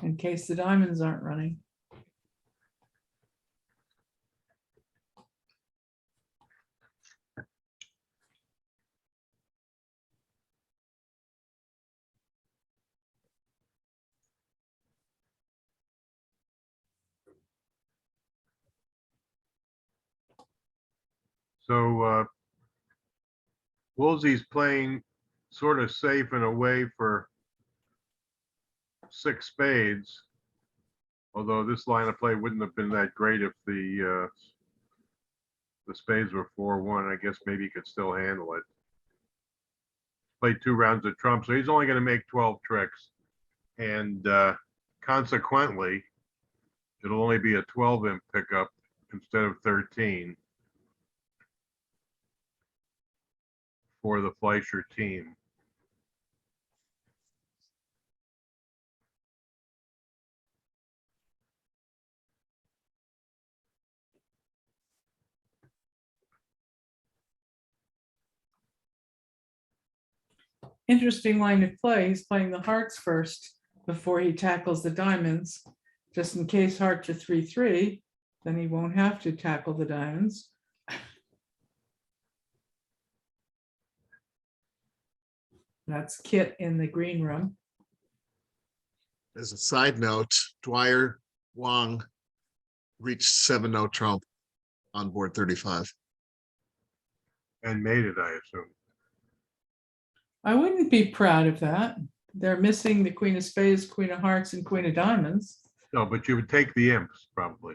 in case the diamonds aren't running. so Woolsey's playing sort of safe in a way for 6 spades. Although this line of play wouldn't have been that great if the spades were 4-1. I guess maybe he could still handle it. Played 2 rounds of trump, so he's only going to make 12 tricks, and consequently, it'll only be a 12 imp pickup instead of 13 for the Fleischer team. Interesting line of play. He's playing the hearts first before he tackles the diamonds, just in case hearts are 3-3, then he won't have to tackle the diamonds. That's Kit in the green room. as a side note, Dwyer Wong reached 7 no trump on board 35. And made it, I assume. I wouldn't be proud of that. They're missing the queen of spades, queen of hearts, and queen of diamonds. No, but you would take the imps probably.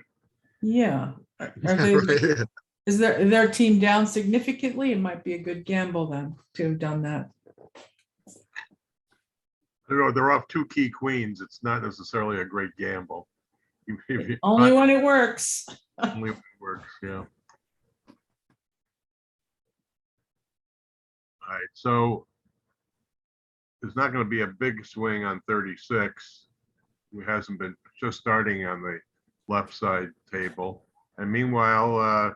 Yeah. Are they, Right. is their team down significantly? It might be a good gamble then to have done that. I don't know, they're off 2 key queens. It's not necessarily a great gamble. Only when it works. Only if it works, yeah. All right, so there's not going to be a big swing on 36. It hasn't been, just starting on the left side table. And meanwhile,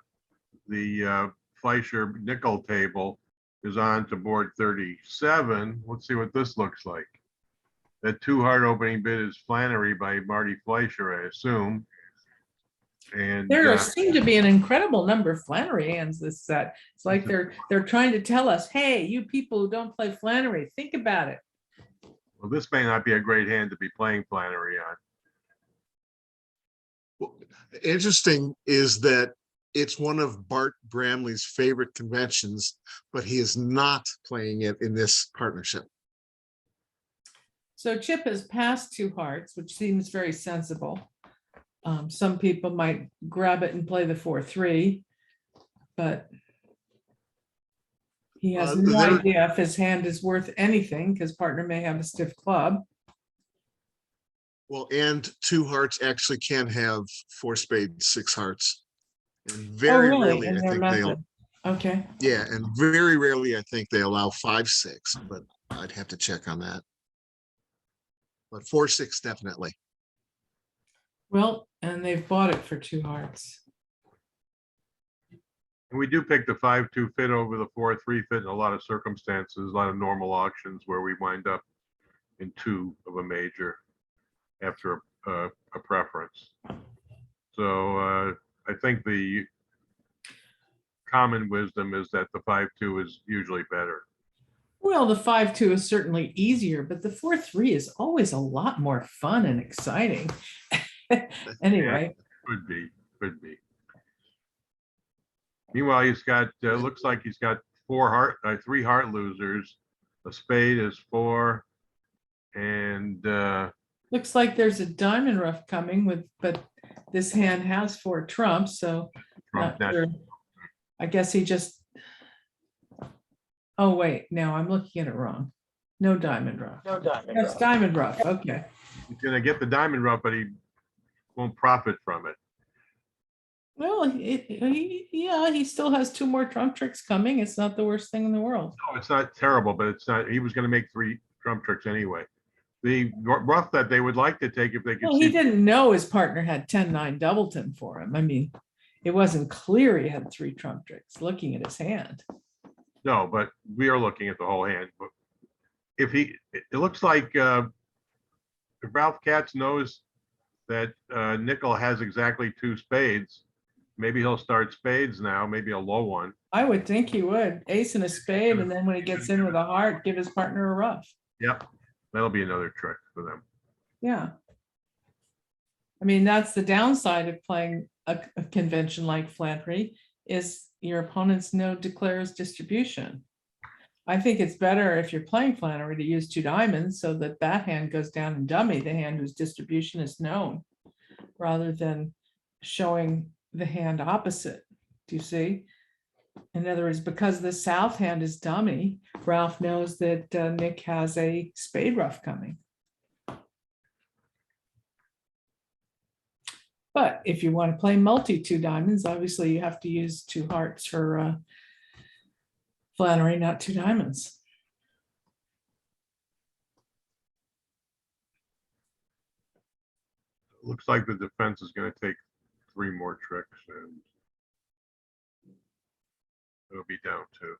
the Fleischer nickel table is on to board 37. Let's see what this looks like. That 2 heart opening bid is Flannery by Marty Fleischer, I assume. And There seem to be an incredible number of Flannery hands this set. It's like they're trying to tell us, hey, you people who don't play Flannery, think about it. well, this may not be a great hand to be playing Flannery on. Well, interesting is that it's one of Bart Bramley's favorite conventions, but he is not playing it in this partnership. So Chip has passed 2 hearts, which seems very sensible. Some people might grab it and play the 4-3, but he has no there- idea if his hand is worth anything because partner may have a stiff club. Well, and 2 hearts actually can have 4 spades, 6 hearts. And very rarely, In I their think method. Okay. yeah, and very rarely, I think they allow 5-6, but I'd have to check on that. But 4-6 definitely. Well, and they've bought it for 2 hearts. And we do pick the 5-2 fit over the 4-3 fit in a lot of circumstances, a lot of normal auctions where we wind up in 2 of a major after a preference. So I think the common wisdom is that the 5-2 is usually better. Well, the 5-2 is certainly easier, but the 4-3 is always a lot more fun and exciting. Anyway, Could be. Meanwhile, he's got, looks like he's got 3 heart losers. A spade is 4. And looks like there's a diamond rough coming but this hand has 4 trumps, so Trump, not sure. I guess he just, oh wait, no, I'm looking at it wrong. No diamond rough. That's diamond rough, okay. he's gonna get the diamond rough, but he won't profit from it. Well, yeah, he still has 2 more trump tricks coming. It's not the worst thing in the world. No, it's not terrible, but it's not, he was gonna make 3 trump tricks anyway. The rough that they would like to take if they could Well, he see, didn't know his partner had 10-9 doubleton for him. I mean, it wasn't clear he had 3 trump tricks looking at his hand. no, but we are looking at the whole hand. But if it looks like if Ralph Katz knows that Nickel has exactly 2 spades, maybe he'll start spades now, maybe a low one. I would think he would. Ace and a spade, and then when he gets in with a heart, give his partner a rough. Yep, that'll be another trick for them. Yeah. I mean, that's the downside of playing a convention like Flannery, is your opponent's declares distribution. I think it's better if you're playing Flannery to use 2 diamonds so that hand goes down in dummy, the hand whose distribution is known, rather than showing the hand opposite. Do you see? In other words, because the south hand is dummy, Ralph knows that Nick has a spade rough coming. But if you want to play multi 2 diamonds, obviously you have to use 2 hearts for Flannery, not 2 diamonds. Looks like the defense is going to take 3 more tricks and it'll be down 2.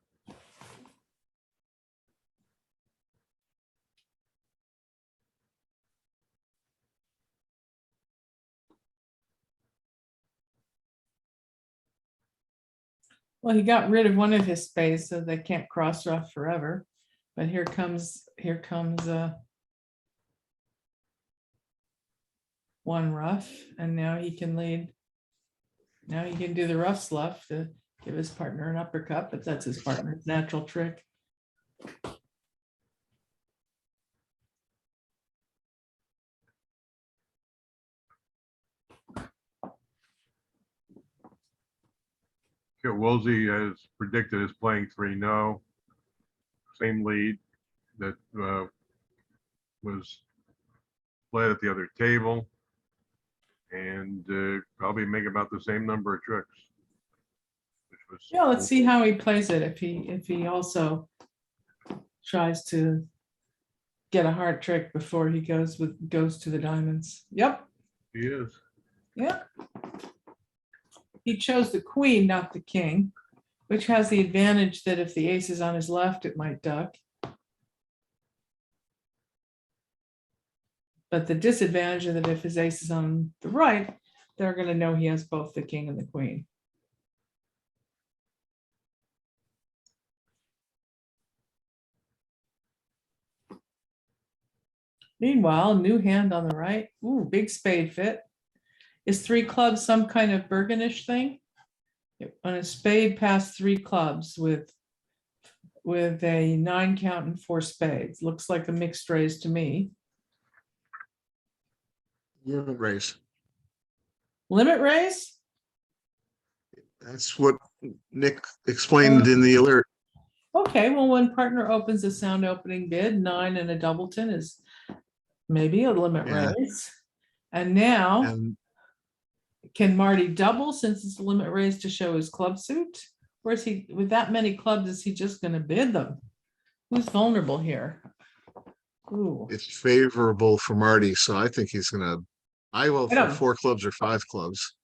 Well, he got rid of one of his spades, so they can't cross rough forever. But here comes one rough, and now he can lead. Now he can do the rough sluff to give his partner an uppercut, but that's his partner's natural trick. Woolsey has predicted is playing 3-no. Same lead that was played at the other table. And probably make about the same number of tricks. Yeah, let's see how he plays it. If he also tries to get a hard trick before he goes to the diamonds. Yep. He is. Yep. He chose the queen, not the king, which has the advantage that if the ace is on his left, it might duck. But the disadvantage is that if his ace is on the right, they're gonna know he has both the king and the queen. Meanwhile, new hand on the right. Ooh, big spade fit. Is three clubs some kind of Burgondish thing? On a spade past three clubs with a 9 count and 4 spades. Looks like a mixed raise to me. Limit raise. Limit raise? That's what Nick explained in the alert. Okay, well, when partner opens a sound opening bid, 9 and a doubleton is maybe a limit Yeah. raise. And now, And can Marty double since it's a limit raise to show his club suit? Or is he, with that many clubs, is he just gonna bid them? Who's vulnerable here? Ooh, it's favorable for Marty, so I think he's gonna, I will I for don't- 4 clubs or 5 clubs.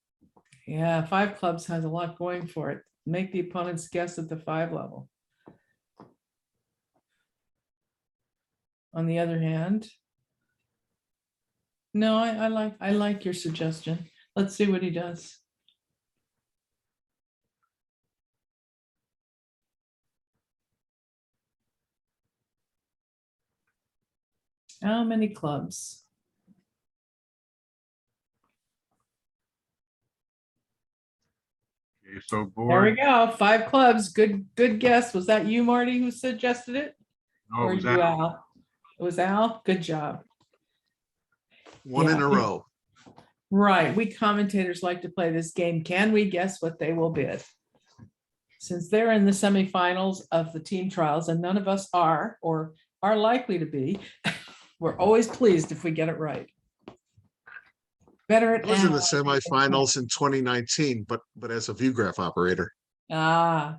yeah, 5 clubs has a lot going for it. Make the opponents guess at the 5 level. On the other hand, no, I like your suggestion. Let's see what he does. How many clubs? Okay, so There we board. go, 5 clubs. Good guess. Was that you, Marty, who suggested it? No, Or it was you, Al. Al? It was Al? Good job. One in Yeah. a row. Right, we commentators like to play this game. Can we guess what they will bid? Since they're in the semifinals of the team trials and none of us are or are likely to be, we're always pleased if we get it right. Better I at was in the analyzing than semifinals in 2019, but as a view graph operator. Ah.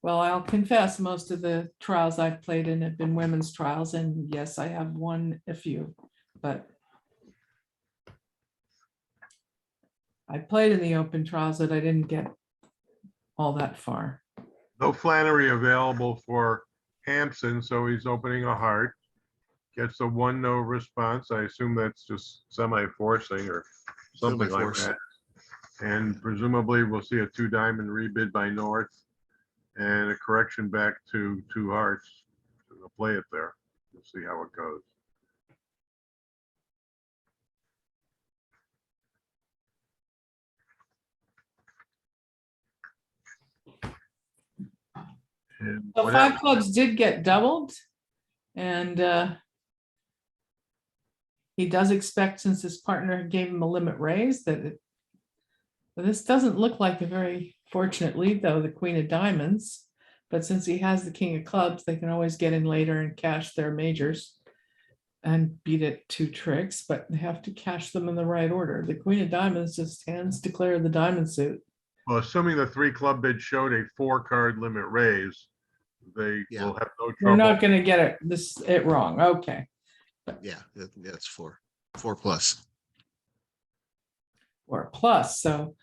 Well, I'll confess, most of the trials I've played in have been women's trials, and yes, I have won a few, but I played in the open trials that I didn't get all that far. No Flannery available for Hampson, so he's opening a heart. Gets a 1 no response. I assume that's just semi-forcing or something like Semi-force. that. And presumably we'll see a 2 diamond rebid by North and a correction back to 2 hearts. So they'll play it there. We'll see how it goes. And So what 5 happened? clubs did get doubled, and he does expect, since his partner gave him a limit raise, that it. But this doesn't look like a very fortunate lead, though, the queen of diamonds. But since he has the king of clubs, they can always get in later and cash their majors and beat it 2 tricks, but they have to cash them in the right order. The queen of diamonds just hands declare the diamond suit. Well, assuming the 3 club bid showed a 4 card limit raise, they Yeah. will have no They're trouble. not gonna get it wrong, okay. Yeah, that's 4 plus. Or a plus, so.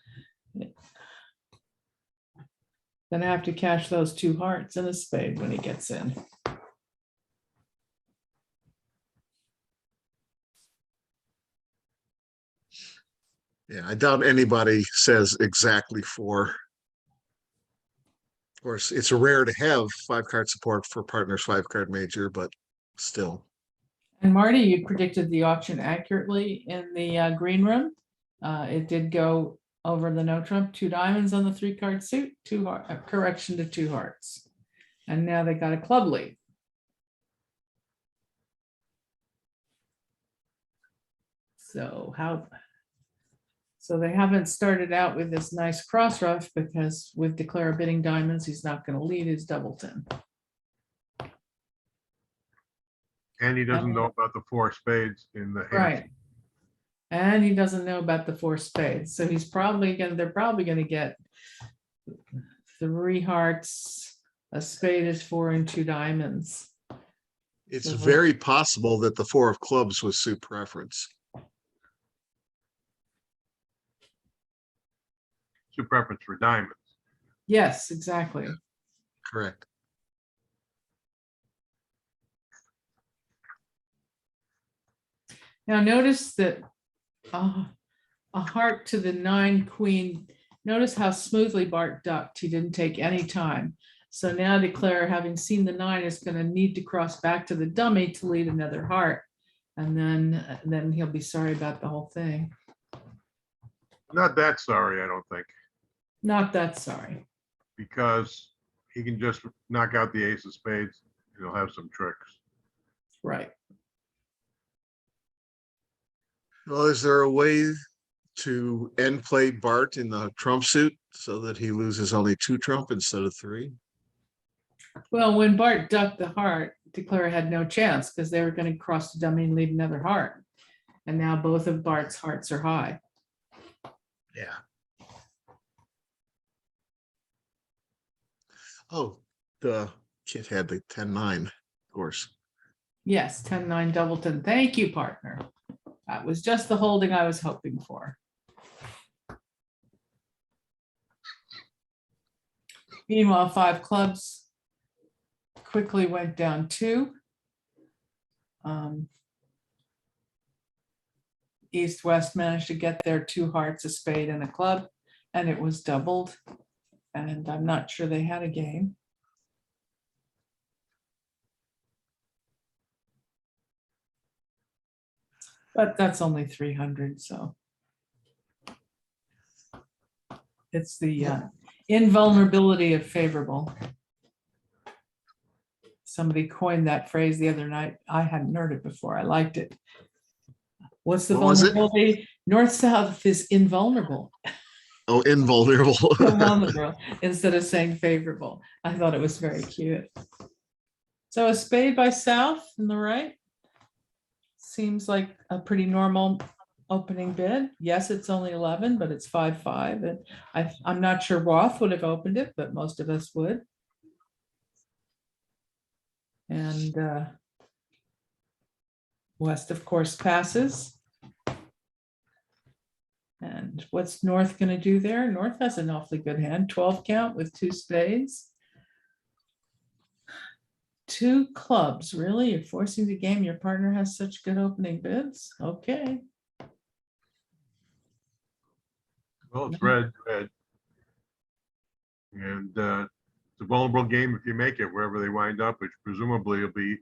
Gonna have to cash those 2 hearts and a spade when he gets in. Yeah, I doubt anybody says exactly 4. Of course, it's rare to have 5 card support for partners 5 card major, but still. And Marty, you predicted the auction accurately in the green room. It did go over the no trump, 2 diamonds on the 3 card suit, 2 heart, correction to 2 hearts. And now they got a club lead. So they haven't started out with this nice cross rush, because with declare bidding diamonds, he's not going to lead his doubleton. And he doesn't know about the 4 spades in the hand. Right. And he doesn't know about the 4 spades. So they're probably gonna get 3 hearts, a spade is 4 and 2 diamonds. It's So- very possible that the 4 of clubs was suit preference. Two preference for diamonds. Yes, exactly. Correct. Now notice that a heart to the 9 queen. Notice how smoothly Bart ducked. He didn't take any time. So now declare, having seen the 9, is going to need to cross back to the dummy to lead another heart. And then he'll be sorry about the whole thing. Not that sorry, I don't think, Not that sorry. because he can just knock out the ace of spades. And he'll have some tricks. Right. Well, is there a way to end play Bart in the trump suit so that he loses only 2 trump instead of 3? Well, when Bart ducked the heart, declare had no chance because they were going to cross the dummy and lead another heart. And now both of Bart's hearts are high. Yeah. Oh, the kid had the 10-9, of course. Yes, 10-9 Doubleton. Thank you, partner. That was just the holding I was hoping for. Meanwhile, 5 clubs quickly went down 2. East-West managed to get their 2 hearts, a spade, and a club, and it was doubled. And I'm not sure they had a game. But that's only 300, so. It's the invulnerability of favorable. Somebody coined that phrase the other night. I hadn't heard it before. I liked it. What's the What was it? vulnerability? North-South is invulnerable. Oh, invulnerable. Invulnerable instead of saying favorable. I thought it was very cute. So a spade by South in the right. Seems like a pretty normal opening bid. Yes, it's only 11, but it's 5-5. And I'm not sure Roth would have opened it, but most of us would. And West, of course, passes. And what's North going to do there? North has an awfully good hand, 12 count with 2 spades. 2 clubs, really? You're forcing the game. Your partner has such good opening bids. Okay. Well, it's red. And it's a vulnerable game if you make it wherever they wind up, which presumably will be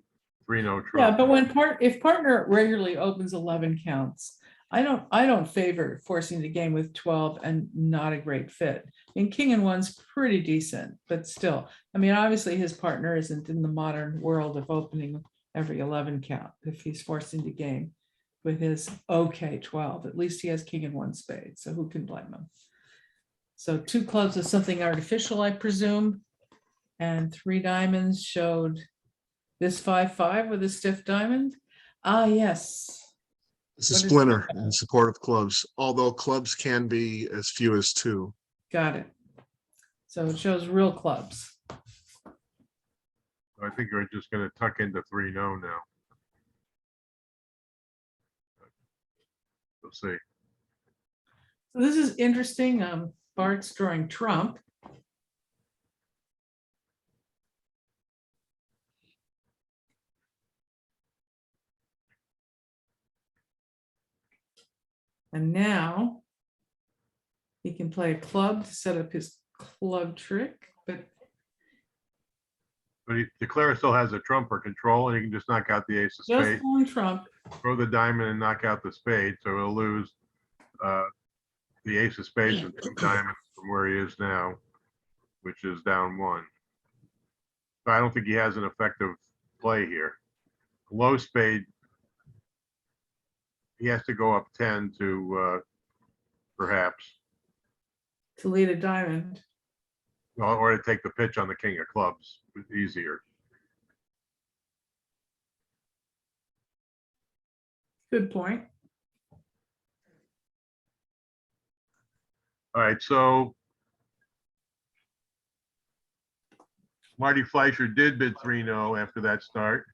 3-0 trump. Yeah, but if partner regularly opens 11 counts, I don't favor forcing the game with 12 and not a great fit. And king and 1's pretty decent, but still, I mean, obviously his partner isn't in the modern world of opening every 11 count if he's forcing the game with his okay 12. At least he has king and 1 spade, so who can blame him? So 2 clubs is something artificial, I presume, and 3 diamonds showed this 5-5 with a stiff diamond. Ah, yes. It's a What is splinter that? in support of clubs, although clubs can be as few as 2. Got it. So it shows real clubs. I think we're just going to tuck into 3-0 now. We'll see. So this is interesting. Bart's drawing trump. And now he can play a club to set up his club trick, but But Declare still has a trump or control, and he can just knock out the ace of just spades, on trump. throw the diamond and knock out the spade. So he'll lose the ace of spades and 2 diamonds from where he is now, which is down 1. So I don't think he has an effective play here. Low spade, he has to go up 10 to perhaps, To lead a diamond. or to take the pitch on the king of clubs. It's easier. Good point. All right, so Marty Fleischer did bid 3-0 after that start,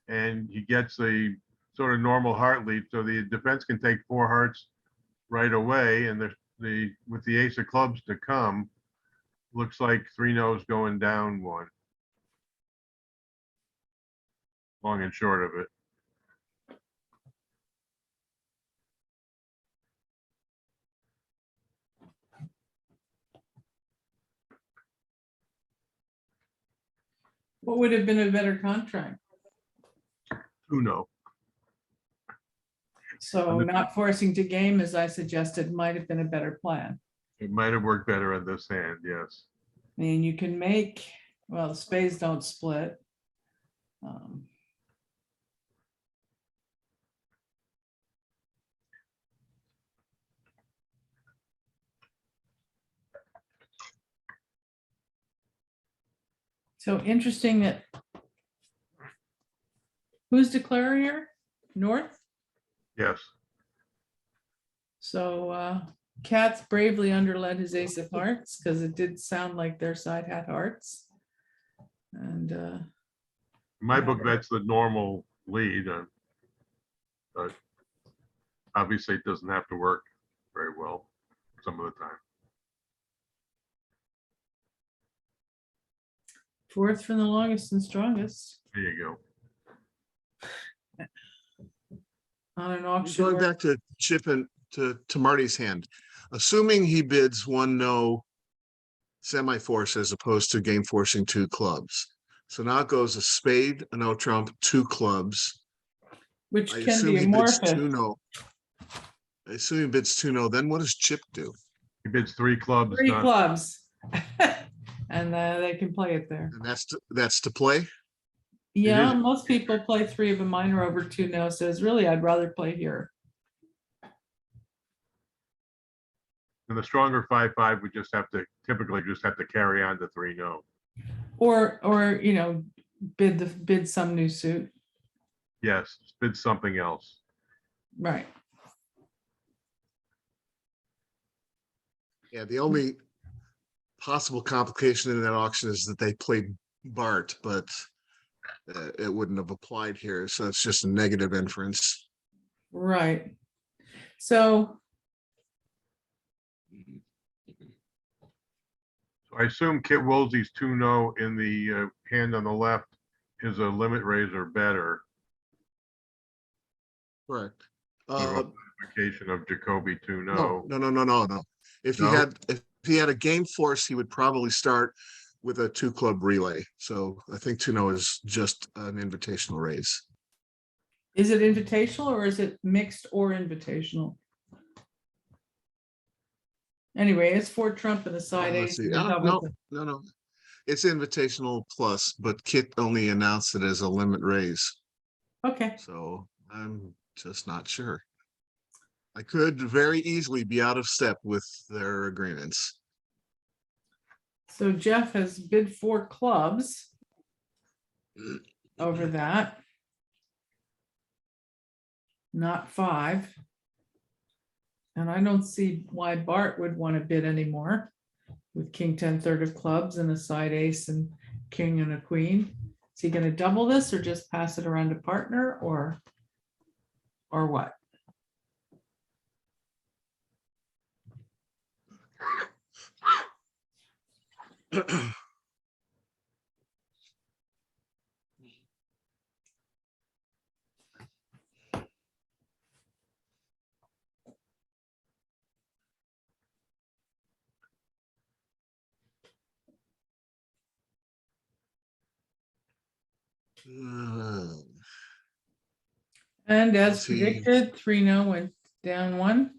and he gets a sort of normal heart lead, so the defense can take 4 hearts right away, and with the ace of clubs to come, looks like 3-0 is going down 1. Long and short of it. What would have been a better contract? Who knows? So not forcing to game, as I suggested, might have been a better plan. It might have worked better on this hand, yes. I mean, you can make, well, the spades don't split. So interesting that. Who's declaring here? North? Yes. So Katz bravely underled his ace of hearts because it did sound like their side had hearts. And In my book, that's the normal lead. But obviously it doesn't have to work very well some of the time. fourth from the longest and strongest There you go. on an auction. Going back to Chip and to Marty's hand, assuming he bids one no semi-force as opposed to game forcing two clubs. So now it goes a spade, a no trump, two clubs. Which I can assume be he bids two amorphous. no. I assume he bids two no. Then what does Chip do? He bids three clubs. Three done. clubs. And they can play it there. And that's to play. Yeah, is. most people play three of a minor over two no, says really, I'd rather play here. And the stronger 5-5 would typically just have to carry on to 3-0. Or you know, bid some new suit. Yes, bid something else. Right. Yeah, the only possible complication in that auction is that they played Bart, but it wouldn't have applied here. So it's just a negative inference. Right. So So I assume Kit Woolsey's 2-0 in the hand on the left is a limit raise or better. Correct. Application of Jacoby 2-0. No. If he had a game force, he would probably start with a two club relay. So I think 2-0 is just an invitational raise. is it invitational or is it mixed or invitational? Anyway, it's for Trump and the side Let's ace. see. and the double. No. It's invitational plus, but Kit only announced it as a limit raise. Okay. So I'm just not sure. I could very easily be out of step with their agreements. So Jeff has bid 4 clubs over that. Not 5. And I don't see why Bart would want to bid anymore with king 10 third of clubs and a side ace and king and a queen. Is he going to double this or just pass it around to partner or what? And as Let's see. predicted, 3-0 went down 1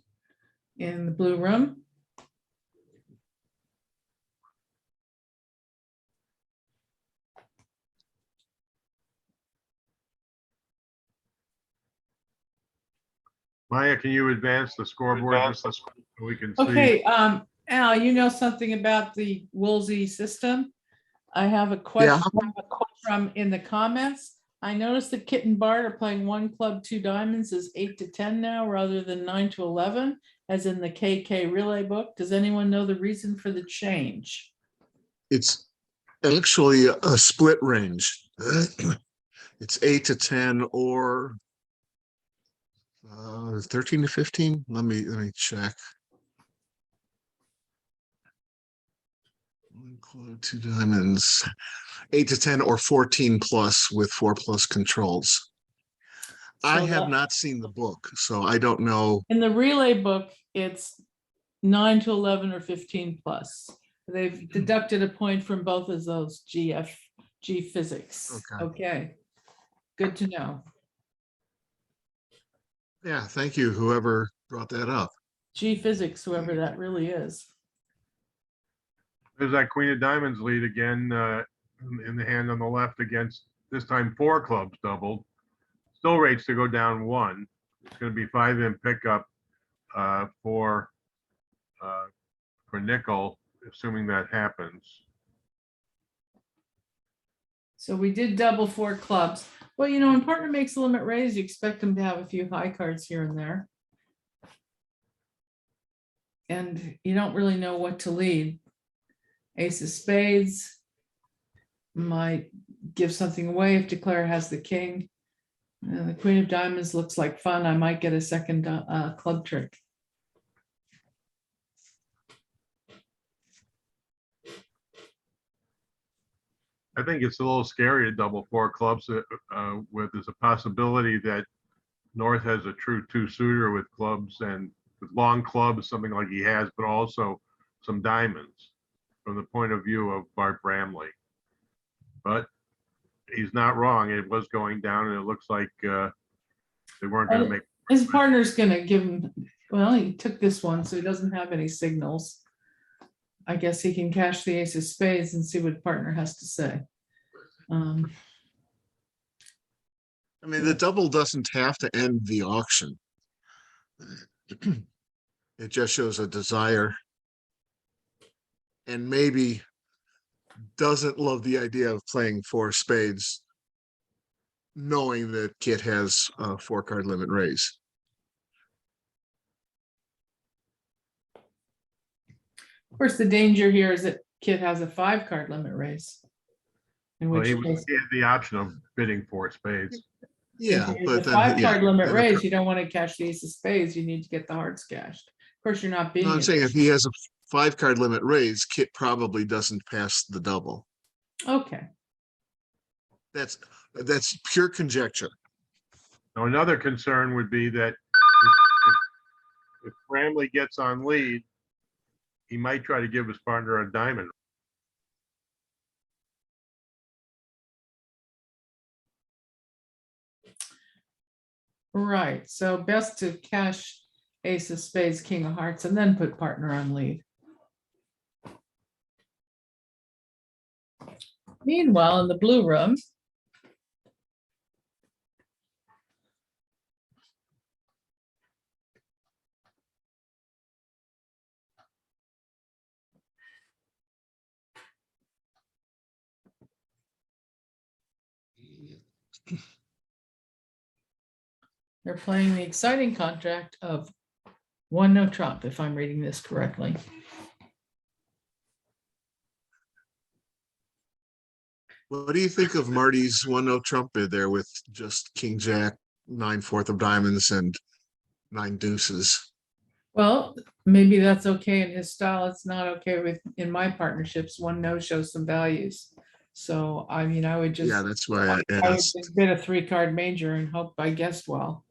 in the blue room. Maya, can you advance the scoreboard just so we can see? Okay, Al, you know something about the Woolsey system? I have a question from in the comments. I noticed that Kit and Bart are playing 1 club, 2 diamonds is 8 to 10 now rather than 9 to 11, as in the KK relay book. Does anyone know the reason for the change? It's actually a split range. It's 8 to 10 or 13 to 15. Let me check. 1 club, 2 diamonds, 8 to 10 or 14 plus with 4 plus controls. I have not seen the book, so I don't know. In the relay book, it's 9 to 11 or 15 plus. They've deducted a point from both of those GF G physics. Okay. Okay. Good to know. Yeah, thank you, whoever brought that up. G physics, whoever that really is. There's that Queen of Diamonds lead again, in the hand on the left against, this time 4 clubs doubled. Still rates to go down 1. It's going to be 5 in pickup for nickel, assuming that happens. So we did double 4 clubs. Well, you know, when partner makes a limit raise, you expect them to have a few high cards here and there. And you don't really know what to lead. Ace of spades might give something away if declare has the king. And the Queen of Diamonds looks like fun. I might get a second club trick. I think it's a little scary to double 4 clubs with there's a possibility that North has a true 2-suiter with clubs and with long clubs, something like he has, but also some diamonds from the point of view of Bart Bramley. But he's not wrong. It was going down and it looks like they weren't going to make. His partner's gonna give him, well, he took this one, so he doesn't have any signals. I guess he can cash the ace of spades and see what partner has to say. I mean, the double doesn't have to end the auction. It just shows a desire. And maybe doesn't love the idea of playing 4 spades, knowing that Kit has a 4-card limit raise. Of course, the danger here is that Kit has a 5-card limit raise. In Well, which he case, had the option of bidding 4 spades. Yeah, if but it's a then, yeah. 5-card limit then raise, you don't want to cash the ace of spades, you need to get the hearts cashed. Of course, you're not being. No, I'm saying if he has a 5-card limit raise, Kit probably doesn't pass the double. Okay, That's pure conjecture. Now, another concern would be that if Bramley gets on lead, he might try to give his partner a diamond. right. So best to cash ace of spades, king of hearts, and then put partner on lead. Meanwhile, in the blue room, they're playing the exciting contract of 1-no trump, if I'm reading this correctly. What do you think of Marty's 1-no trump bid there with just king jack, 9/4 of diamonds and 9 deuces? Well, maybe that's okay in his style. It's not okay with, in my partnerships, 1-no shows some values. So, I mean, I would just. Yeah, that's why I I would asked. just bid a 3-card major and hope I guessed well.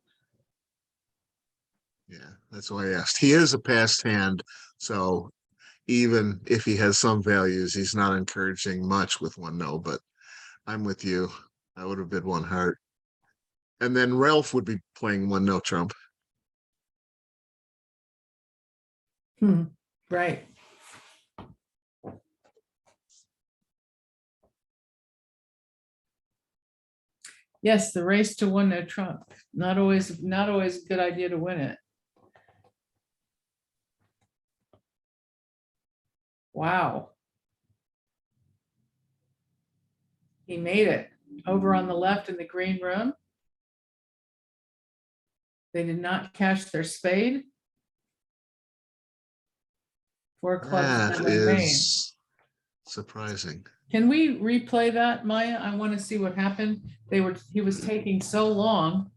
Yeah, that's why I asked. He is a passed hand, so even if he has some values, he's not encouraging much with 1-no, but I'm with you. I would have bid 1 heart. And then Ralph would be playing 1-no trump. Right. Yes, the race to 1-no trump. Not always a good idea to win it. Wow. He made it over on the left in the green room. They did not cash their spade. 4 clubs That and a name. is surprising. Can we replay that, Maya? I want to see what happened. He was taking so long.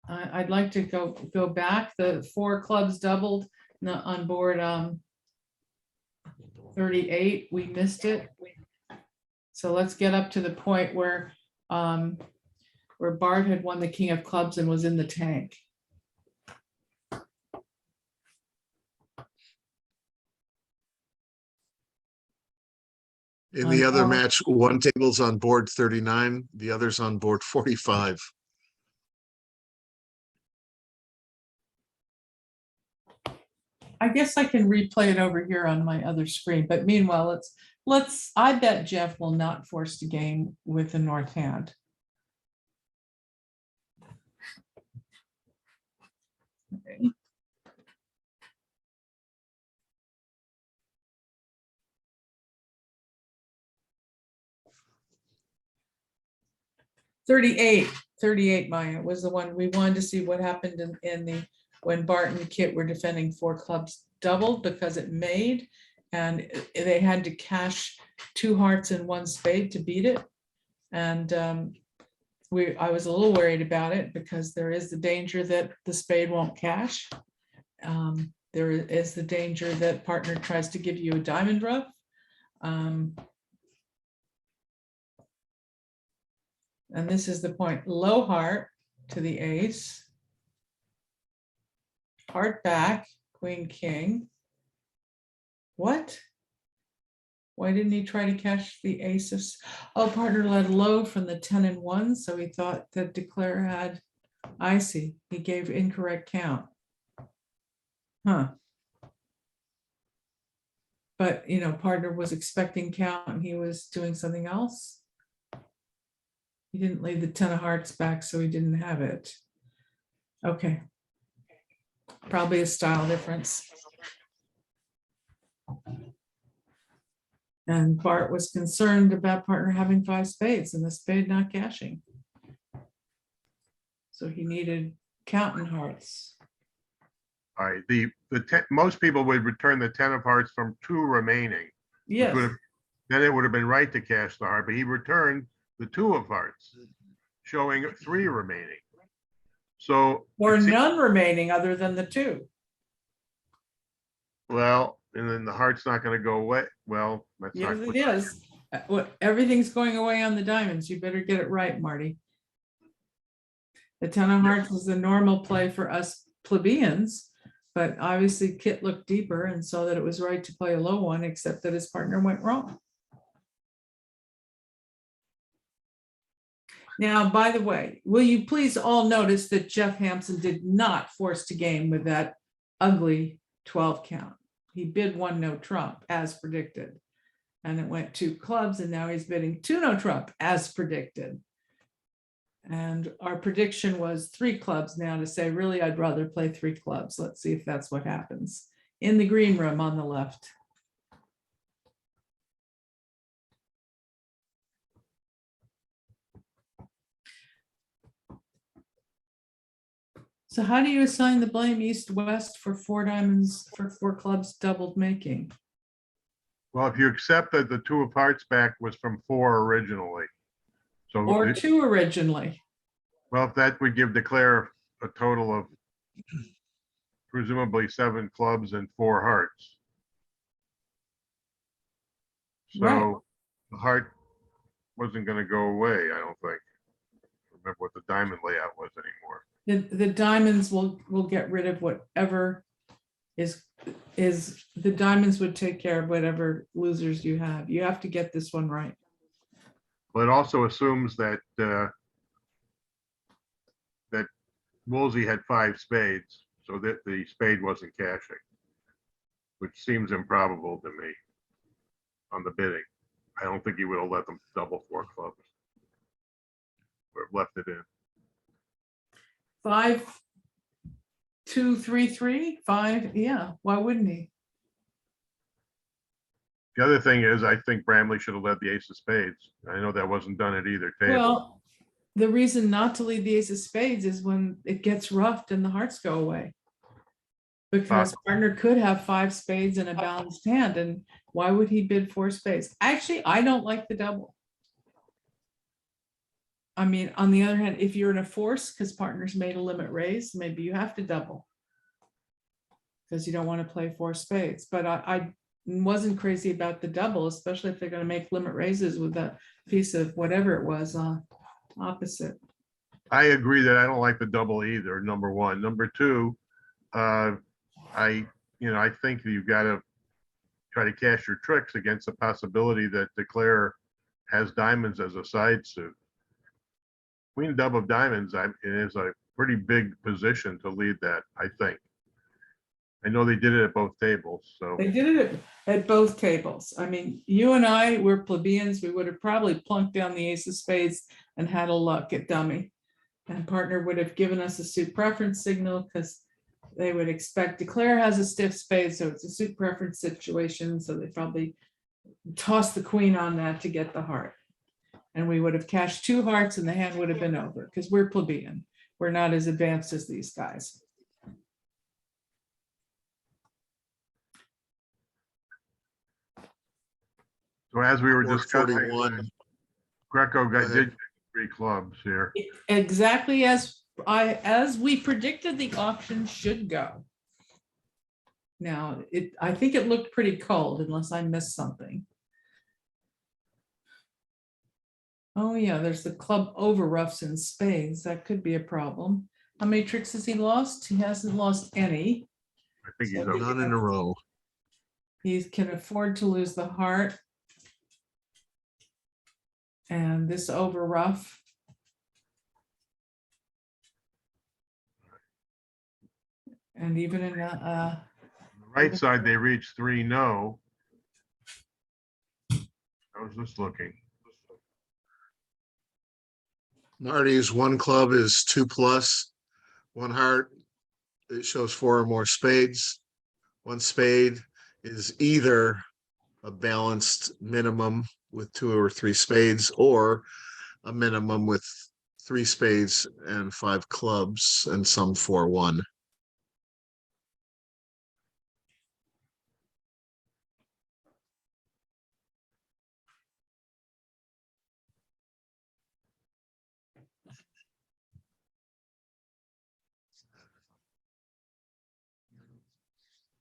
I'd like to go back. The 4 clubs doubled on board 38. We missed it. So let's get up to the point where Bart had won the king of clubs and was in the tank. In the other Oh. match, one table's on board 39, the other's on board 45. I guess I can replay it over here on my other screen, but meanwhile, I bet Jeff will not force the game with the north hand. Okay. Thirty-eight, Maya, was the one we wanted to see what happened in the, when Bart and Kit were defending 4 clubs doubled because it made, and they had to cash 2 hearts and 1 spade to beat it. And I was a little worried about it because there is the danger that the spade won't cash. There is the danger that partner tries to give you a diamond rough. And this is the point, low heart to the ace. Heart back, queen, king. What? Why didn't he try to cash the aces? Oh, partner led low from the 10 and 1, so he thought that declare had, I see, he gave incorrect count. Huh. But, you know, partner was expecting count and he was doing something else. He didn't lay the 10 of hearts back, so he didn't have it. Okay. Probably a style difference. And Bart was concerned about partner having 5 spades and the spade not cashing. So he needed counting hearts. All right, most people would return the 10 of hearts from 2 remaining. Yes. Then it would have been right to cash the heart, but he returned the 2 of hearts, showing 3 remaining. So, Or none remaining other than the 2. well, and then the heart's not going to go away. Well, that's Yes, not. it is. Everything's going away on the diamonds. You better get it right, Marty. The 10 of hearts is the normal play for us plebeians, but obviously Kit looked deeper and saw that it was right to play a low one, except that his partner went wrong. Now, by the way, will you please all notice that Jeff Hampson did not force the game with that ugly 12 count. He bid 1 no trump as predicted. And it went 2 clubs, and now he's bidding 2 no trump as predicted. And our prediction was 3 clubs now to say, really, I'd rather play 3 clubs. Let's see if that's what happens. In the green room on the left. So how do you assign the blame east-west for 4 diamonds, for 4 clubs doubled making? Well, if you accept that the 2 of hearts back was from 4 originally. So, Or 2 originally? well, if that would give declare a total of presumably 7 clubs and 4 hearts. So Right. the heart wasn't going to go away, I don't think. Remember what the diamond layout was anymore. The diamonds will get rid of whatever is the diamonds would take care of whatever losers you have. You have to get this one right. But it also assumes that that Woolsey had 5 spades, so that the spade wasn't cashing, which seems improbable to me on the bidding. I don't think he would have let them double 4 clubs or left it in. 5, 2, 3, 3, 5. Yeah, why wouldn't he? The other thing is, I think Bramley should have led the ace of spades. I know that wasn't done at either table. Well, the reason not to lead the ace of spades is when it gets roughed and the hearts go away. Because partner could have 5 spades and a balanced hand, and why would he bid 4 spades? Actually, I don't like the double. I mean, on the other hand, if you're in a force because partners made a limit raise, maybe you have to double because you don't want to play 4 spades. But I wasn't crazy about the double, especially if they're going to make limit raises with a piece of whatever it was opposite. I agree that I don't like the double either, number one. Number two, I think you've got to, try to cash your tricks against the possibility that Declare has diamonds as a side suit. Queen dove of diamonds, it is a pretty big position to lead that, I think. I know they did it at both tables, so. They did it at both tables. I mean, you and I were plebeians. We would have probably plunked down the ace of spades and had a luck at dummy. And partner would have given us a suit preference signal because they would expect Declare has a stiff spade, so it's a suit preference situation. So they probably tossed the queen on that to get the heart. And we would have cashed 2 hearts and the hand would have been over because we're plebeian. We're not as advanced as these guys. So as we were Or discussing, 41. Greco Go ahead. did 3 clubs here. Exactly as we predicted the auction should go. Now, I think it looked pretty cold unless I missed something. Oh yeah, there's the club over roughs and spades. That could be a problem. How many tricks has he lost? He hasn't lost any. I think he's So okay. None in a row. He can afford to lose the heart. And this over rough. And even in On the right side, they reached 3 no. How was this looking? Marty's one club is 2+, 1 heart. It shows 4 or more spades. 1 spade is either a balanced minimum with 2 or 3 spades or a minimum with 3 spades and 5 clubs and some 4-1.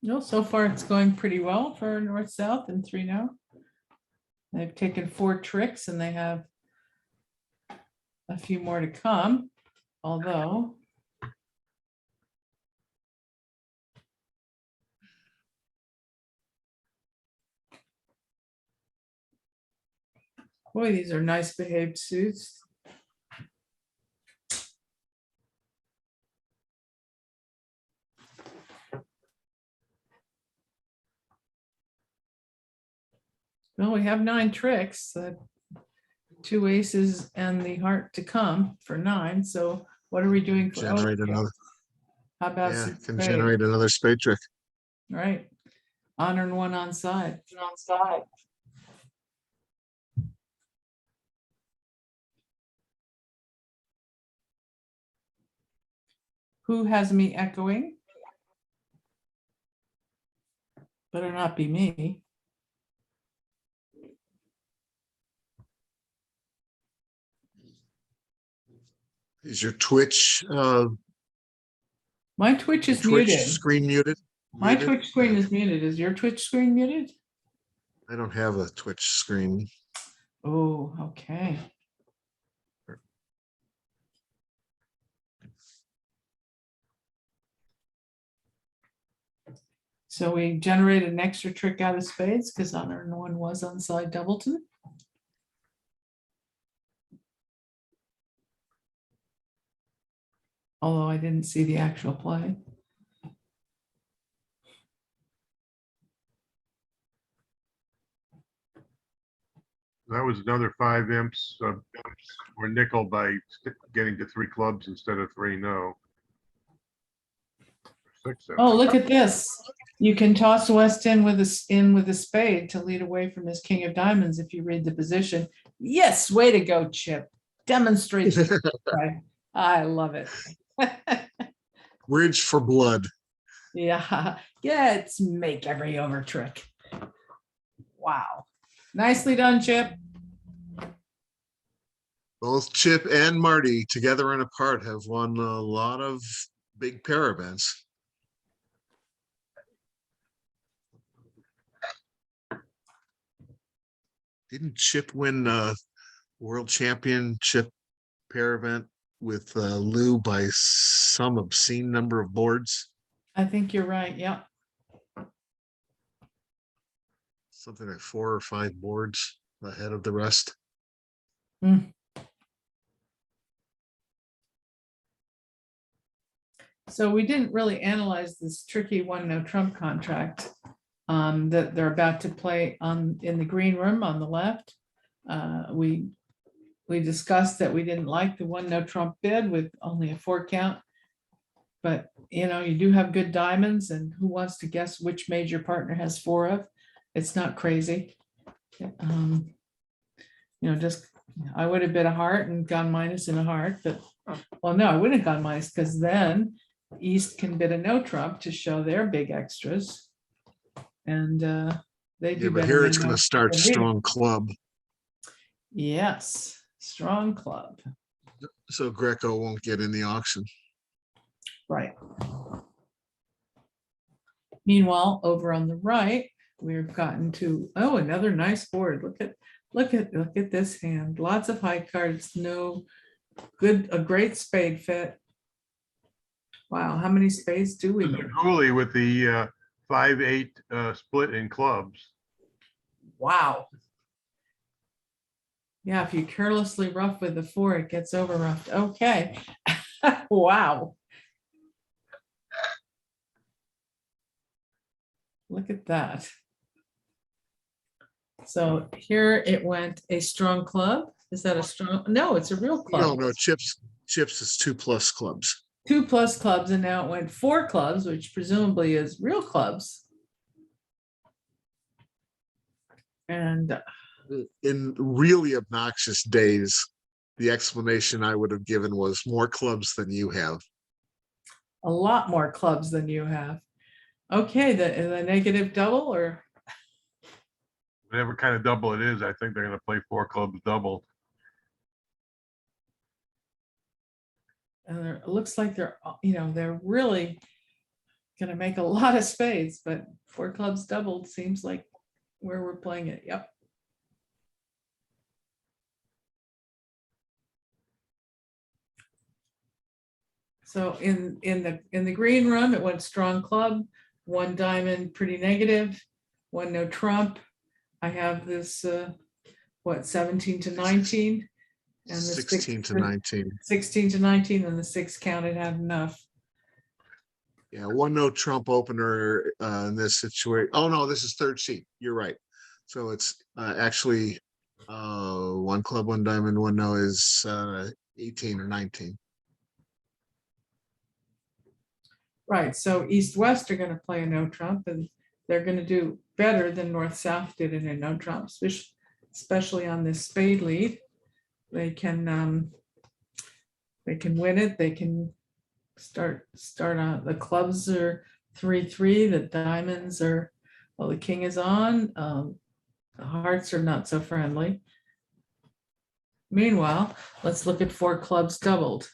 No, so far it's going pretty well for north-south and 3 now. They've taken 4 tricks and they have a few more to come, although boy, these are nice behaved suits. Well, we have 9 tricks, 2 aces and the heart to come for 9. So what are we doing for? Generate another. How about Yeah, some can spades? generate another spade trick. Right. Honor and 1 on side. Who has me echoing? Better not be me. Is your Twitch My Twitch is Twitch muted. screen muted? My Muted? Twitch screen is muted. Is your Twitch screen muted? I don't have a Twitch screen. Oh, okay. So we generated an extra trick out of spades because honor and 1 was on side doubleton. Although I didn't see the actual play. That was another 5 imps. Were nickel by getting to 3 clubs instead of 3 no. 6 imps. Oh, look at this. You can toss West in with a spade to lead away from his king of diamonds if you read the position. Yes, way to go, Chip. Demonstrate. Right. I love it. Bridge for blood. Yeah, it's make every over trick. Wow. Nicely done, Chip. Both Chip and Marty, together and apart, have won a lot of big pair events. Didn't Chip win world championship pair event with Lou by some obscene number of boards? I think you're right. Yeah. something like 4 or 5 boards ahead of the rest. So we didn't really analyze this tricky one no trump contract that they're about to play in the green room on the left. We discussed that we didn't like the one no trump bid with only a 4 count. But you know, you do have good diamonds, and who wants to guess which major partner has 4 of? It's not crazy. You know, just I would have bid a heart and gone minus in a heart, but well, no, I wouldn't have gone minus, because then East can bid a no trump to show their big extras. And they do Yeah, but better here than it's going no- to start than we do. strong club. Yes, strong club, So Greco won't get in the auction. right. Meanwhile, over on the right, we've gotten to, oh, another nice board. Look at this hand. Lots of high cards, no good, a great spade fit. Wow, how many spades do we need? Hooley with the 5-8 split in clubs. Wow. Yeah, if you carelessly rough with the 4, it gets over roughed. Okay. Wow. Look at that. So here it went a strong club. Is that a strong? No, it's a real club. No, chips is 2+ clubs. 2 plus clubs, and now it went 4 clubs, which presumably is real clubs. And In really obnoxious days, the explanation I would have given was more clubs than you have. a lot more clubs than you have. Okay, the negative double, or Whatever kind of double it is, I think they're going to play 4 clubs double. it looks like they're, you know, they're really gonna make a lot of spades, but 4 clubs doubled seems like where we're playing it. Yep. So in the green room, it went strong club, 1 diamond, pretty negative, 1 no trump. I have this, what, 17 to 19? And the 16 to 19. 16 to 19, and the 6 counted had enough. Yeah, 1 no trump opener in this situation. Oh no, this is 3rd seat. You're right. So it's actually 1 club, 1 diamond, 1 no is 18 or 19. Right, so East-West are gonna play a no trump, and they're gonna do better than North-South did in a no trump, especially on this spade lead. They can win it. They can start on, the clubs are 3-3, the diamonds are, well, the king is on, the hearts are not so friendly. Meanwhile, let's look at 4 clubs doubled.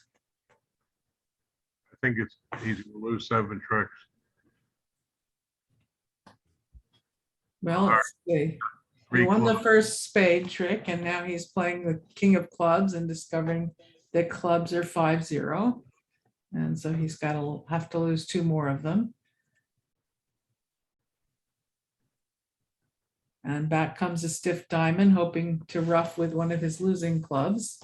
I think he's going to lose 7 tricks. Well, let's see. He 3 won the clubs. first spade trick, and now he's playing the king of clubs and discovering that clubs are 5-0. And so he's got to have to lose 2 more of them. And back comes a stiff diamond, hoping to rough with one of his losing clubs.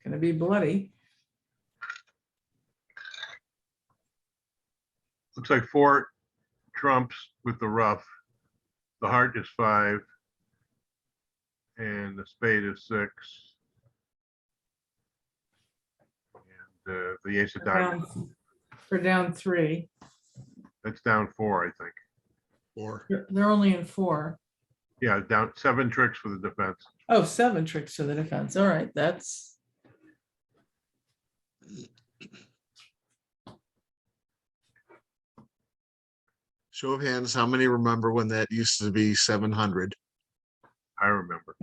Gonna be bloody. Looks like 4 trumps with the rough. The heart is 5. And the spade is 6. And the ace of diamonds, For down 3. that's down 4, I think. Or They're only in 4. Yeah, down 7 tricks for the defense. Oh, 7 tricks for the defense. All right, that's. show of hands, how many remember when that used to be 700? I remember.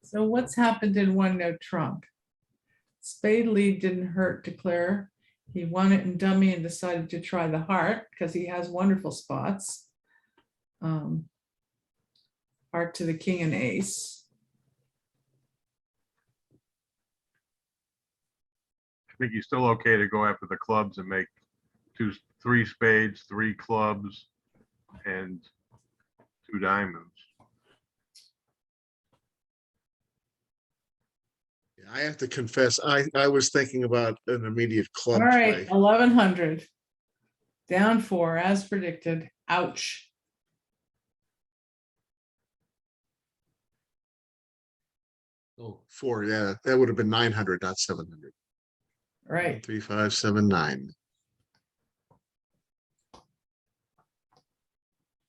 So what's happened in 1 no trump? Spade lead didn't hurt declare. He won it in dummy and decided to try the heart because he has wonderful spots. Heart to the king and ace. think he's still okay to go after the clubs and make three spades, three clubs, and two diamonds. I have to confess, I was thinking about an immediate club All right, play. 1100. Down 4 as predicted. Ouch. Oh, 4, yeah, that would have been 900, not 700. Right. 3, 5, 7, 9.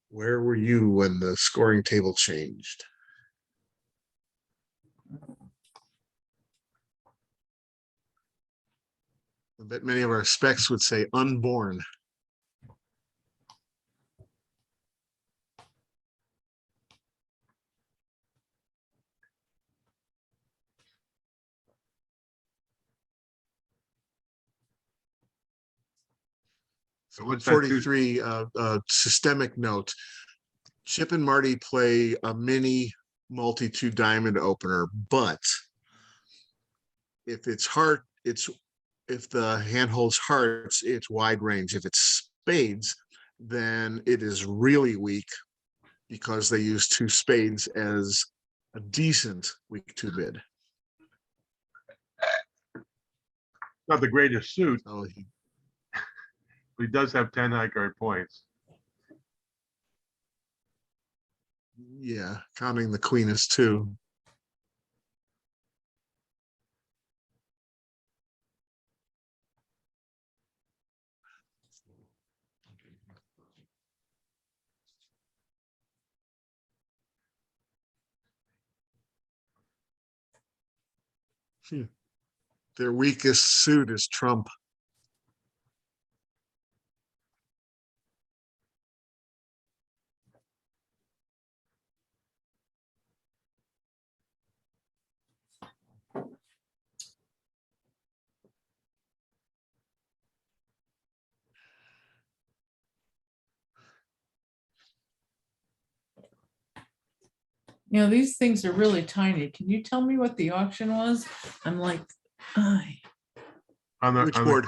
Where were you when the scoring table changed? I bet many of our specs would say unborn. So what's that? 43, systemic note. Chip and Marty play a mini multi-2 diamond opener, but if it's heart, if the hand holds hearts, it's wide range. If it's spades, then it is really weak because they use 2 spades as a decent weak 2 bid. Not the greatest suit. So He does have 10 high card points. yeah, counting the queen as 2. Their weakest suit is trump. You know, these things are really tiny. Can you tell me what the auction was? I'm like, "Ay." On the, Which on the board?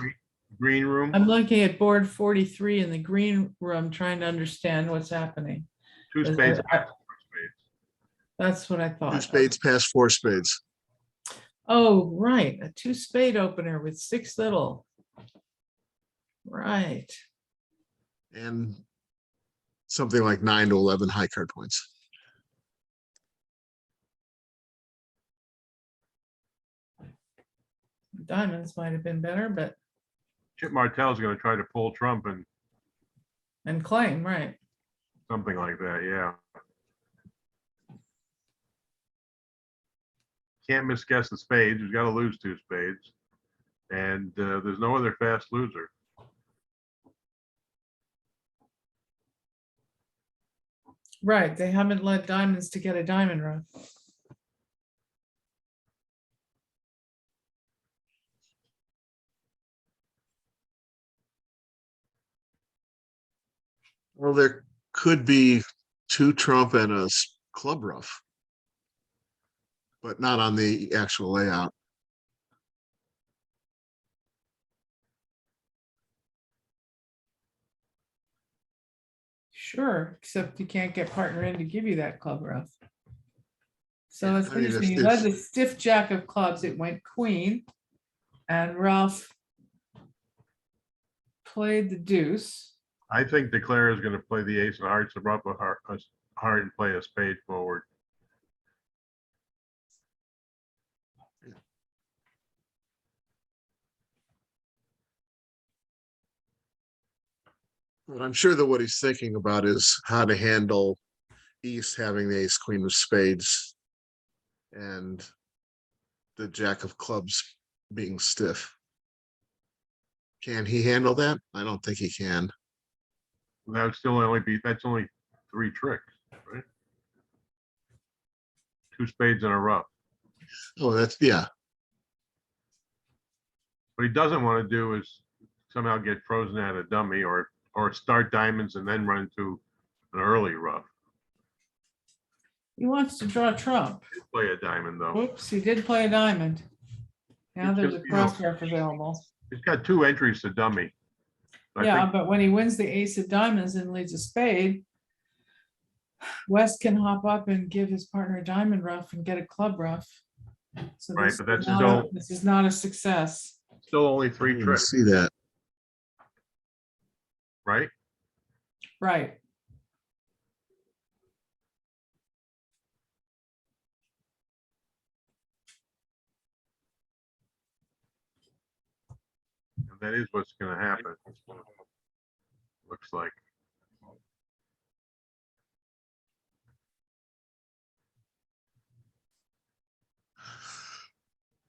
green room, I'm looking at board 43 in the green room, trying to understand what's happening. 2 spades. That's what I 2 thought. spades past 4 spades. Oh, right, a 2 spade opener with 6 little. Right. And something like 9 to 11 high card points. Diamonds might have been better, but, Chip Martell's going to try to pull trump and and claim, right. something like that. Yeah. Can't misguess the spades. He's got to lose 2 spades. And there's no other fast loser. Right, they haven't led diamonds to get a diamond run. Well, there could be 2 trump and a club rough, but not on the actual layout. Sure, except you can't get partner in to give you that club rough. So Yeah, it's I mean, if interesting. You led the stiff jack of clubs, it went queen, and Ralph played the deuce. I think Declare is going to play the ace of hearts, a heart, and play a spade forward. But I'm sure that what he's thinking about is how to handle East having the ace queen of spades and the jack of clubs being stiff. Can he handle that? I don't think he can. That would still only be, that's only 3 tricks, right? 2 spades and a rough. Oh, that's, yeah. What he doesn't want to do is somehow get frozen at a dummy or start diamonds and then run into an early rough. He wants to draw trump. Play a diamond though. Whoops, he did play a diamond. Now It's there's a gonna be a- cross ref available. He's got 2 entries to dummy. I Yeah, think but when he wins the ace of diamonds and leads a spade, West can hop up and give his partner a diamond rough and get a club rough. So Right, this but that's is not still- this is not a success, still only I 3 didn't tricks, see that. right? right? And that is what's gonna happen. Looks like.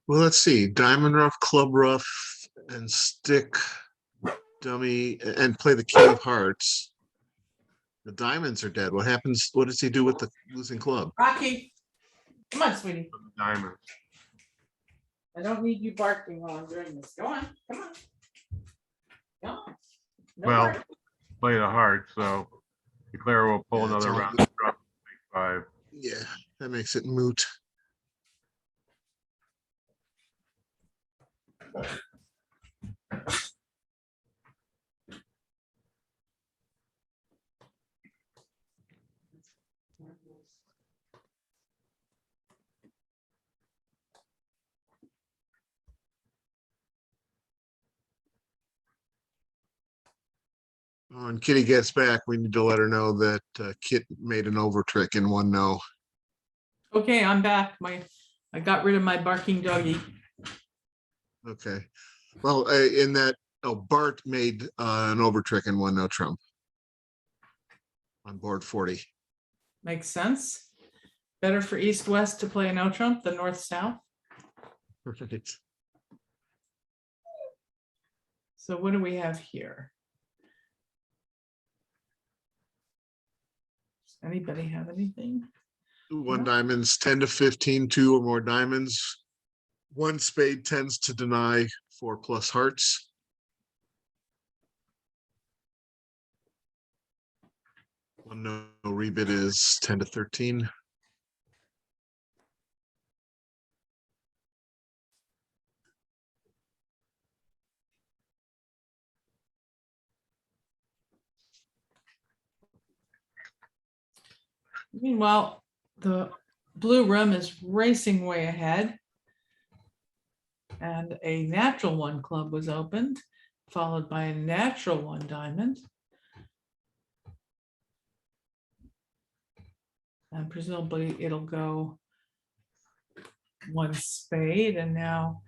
Well, let's see, diamond rough, club rough, and stick dummy, and play the king of hearts. The diamonds are dead. What happens? What does he do with the losing club? Rocky, come on, sweetie. Diamonds. I don't need you barking while I'm doing this. Go on, come on. Come on. No Well, barking. play the heart, so declare will pull Yeah, it's another all round. Drop 5. Yeah, that makes it moot. When Kitty gets back, we need to let her know that Kit made an over trick and won no. Okay, I'm back. I got rid of my barking doggy. Okay. Well, in that, oh, Bart made an over trick and won no trump on board 40. Makes sense. Better for east-west to play a no trump than north-south. Right. So what do we have here? Does anybody have anything? One diamonds 10 to 15, 2 or more diamonds. One spade tends to deny 4+ hearts. One no rebid is 10 to 13. Meanwhile, the blue room is racing way ahead. And a natural 1 club was opened, followed by a natural 1 diamond. And presumably it'll go 1 spade, and now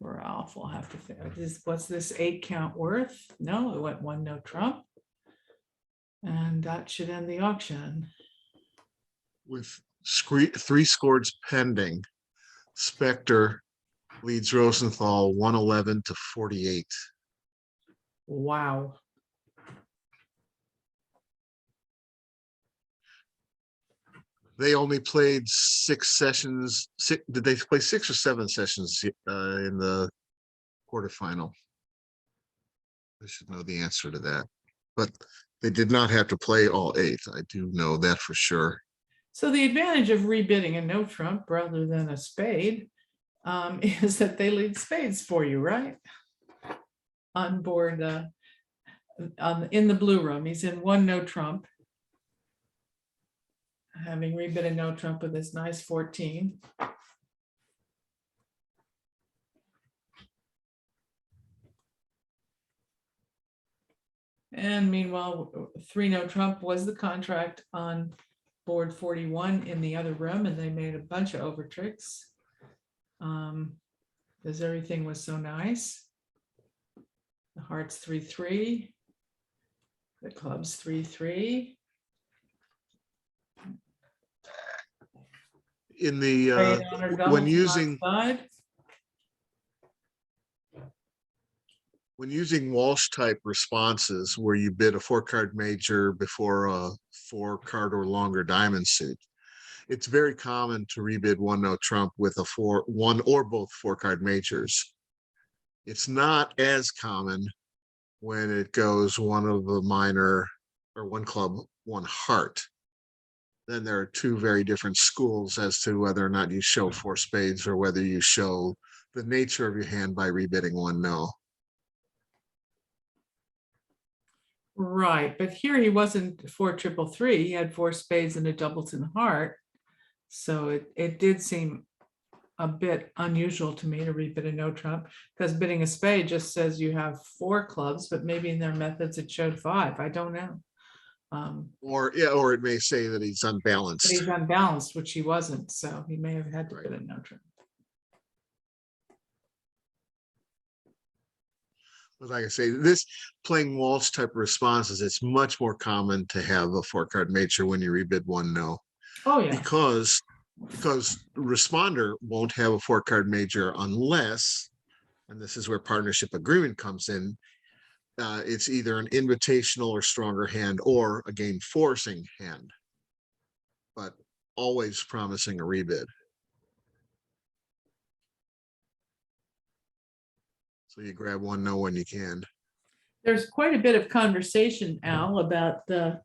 we're off. We'll have to figure this. What's this 8 count worth? No, it went 1 no trump. And that should end the auction. With 3 scores pending, Spectre leads Rosenthal 111 to 48. Wow. They only played 6 sessions. Did they play 6 or 7 sessions in the quarterfinal? I should know the answer to that. But they did not have to play all 8. I do know that for sure. So the advantage of rebidding a no trump rather than a spade is that they lead spades for you, right? On board in the blue room, he's in 1 no trump. Having rebid a no trump with this nice 14. And meanwhile, 3 no trump was the contract on board 41 in the other room, and they made a bunch of over tricks. Because everything was so nice. The hearts 3-3. The clubs 3-3. In the Spade on or doubles when on using side. Walsh type responses where you bid a 4-card major before a 4-card or longer diamond suit, it's very common to rebid 1 no trump with a 1 or both 4-card majors. It's not as common when it goes 1 of a minor or 1 club, 1 heart. Then there are 2 very different schools as to whether or not you show 4 spades or whether you show the nature of your hand by rebidding one no. Right, but here he wasn't 4-3-3. He had 4 spades and a doubleton heart. So it did seem a bit unusual to me to rebid a no trump, because bidding a spade just says you have 4 clubs, but maybe in their methods it showed 5. I don't know. Or it may say that he's But unbalanced. he's unbalanced, which he wasn't, so he may have had to bid a no trump. But like I say, this playing Walsh type of responses, it's much more common to have a 4-card major when you rebid one no. Oh, yeah. Because responder won't have a 4-card major unless, and this is where partnership agreement comes in, it's either an invitational or stronger hand or a game forcing hand, but always promising a rebid. So you grab one no when you can. There's quite a bit of conversation, Al, about the,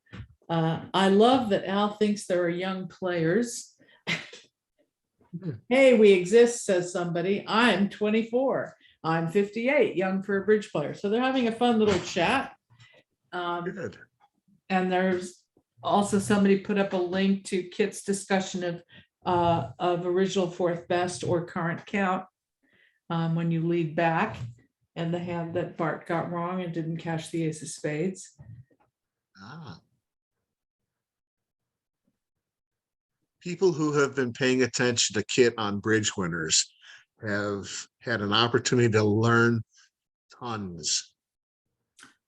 I love that Al thinks there are young players. Hey, we exist, says somebody. I'm 24. I'm 58, young for a bridge player. So they're having a fun little chat. Good. And there's also somebody put up a link to Kit's discussion of original fourth best or current count when you lead back, and the hand that Bart got wrong and didn't cash the ace of spades. People who have been paying attention to Kit on Bridge Winners have had an opportunity to learn tons.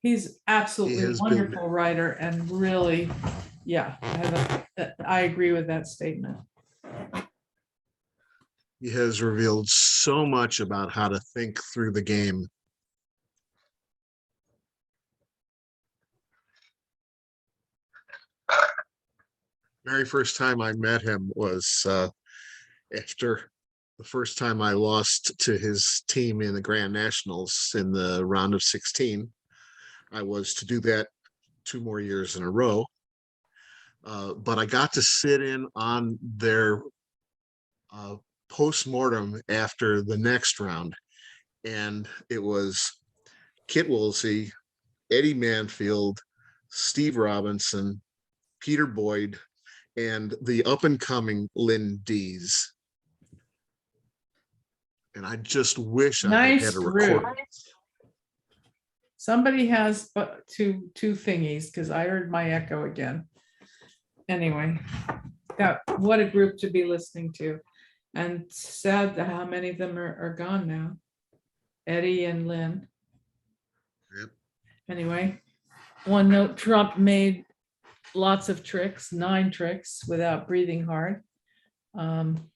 He's absolutely has wonderful writer, and really, yeah, I agree with that statement. He has revealed so much about how to think through the game. Very first time I met him was after the first time I lost to his team in the Grand Nationals in the round of 16. I was to do that 2 more years in a row. But I got to sit in on their post-mortem after the next round. And it was Kit Woolsey, Eddie Manfield, Steve Robinson, Peter Boyd, and the up-and-coming Lynn Dees. And I just wish I Nice had a group. recording. Somebody has but two thingies, because I heard my echo again. Anyway, what a group to be listening to. And sad that how many of them are gone now. Eddie and Lynn. Yep. Anyway, one note, Trump made lots of tricks, 9 tricks without breathing hard. When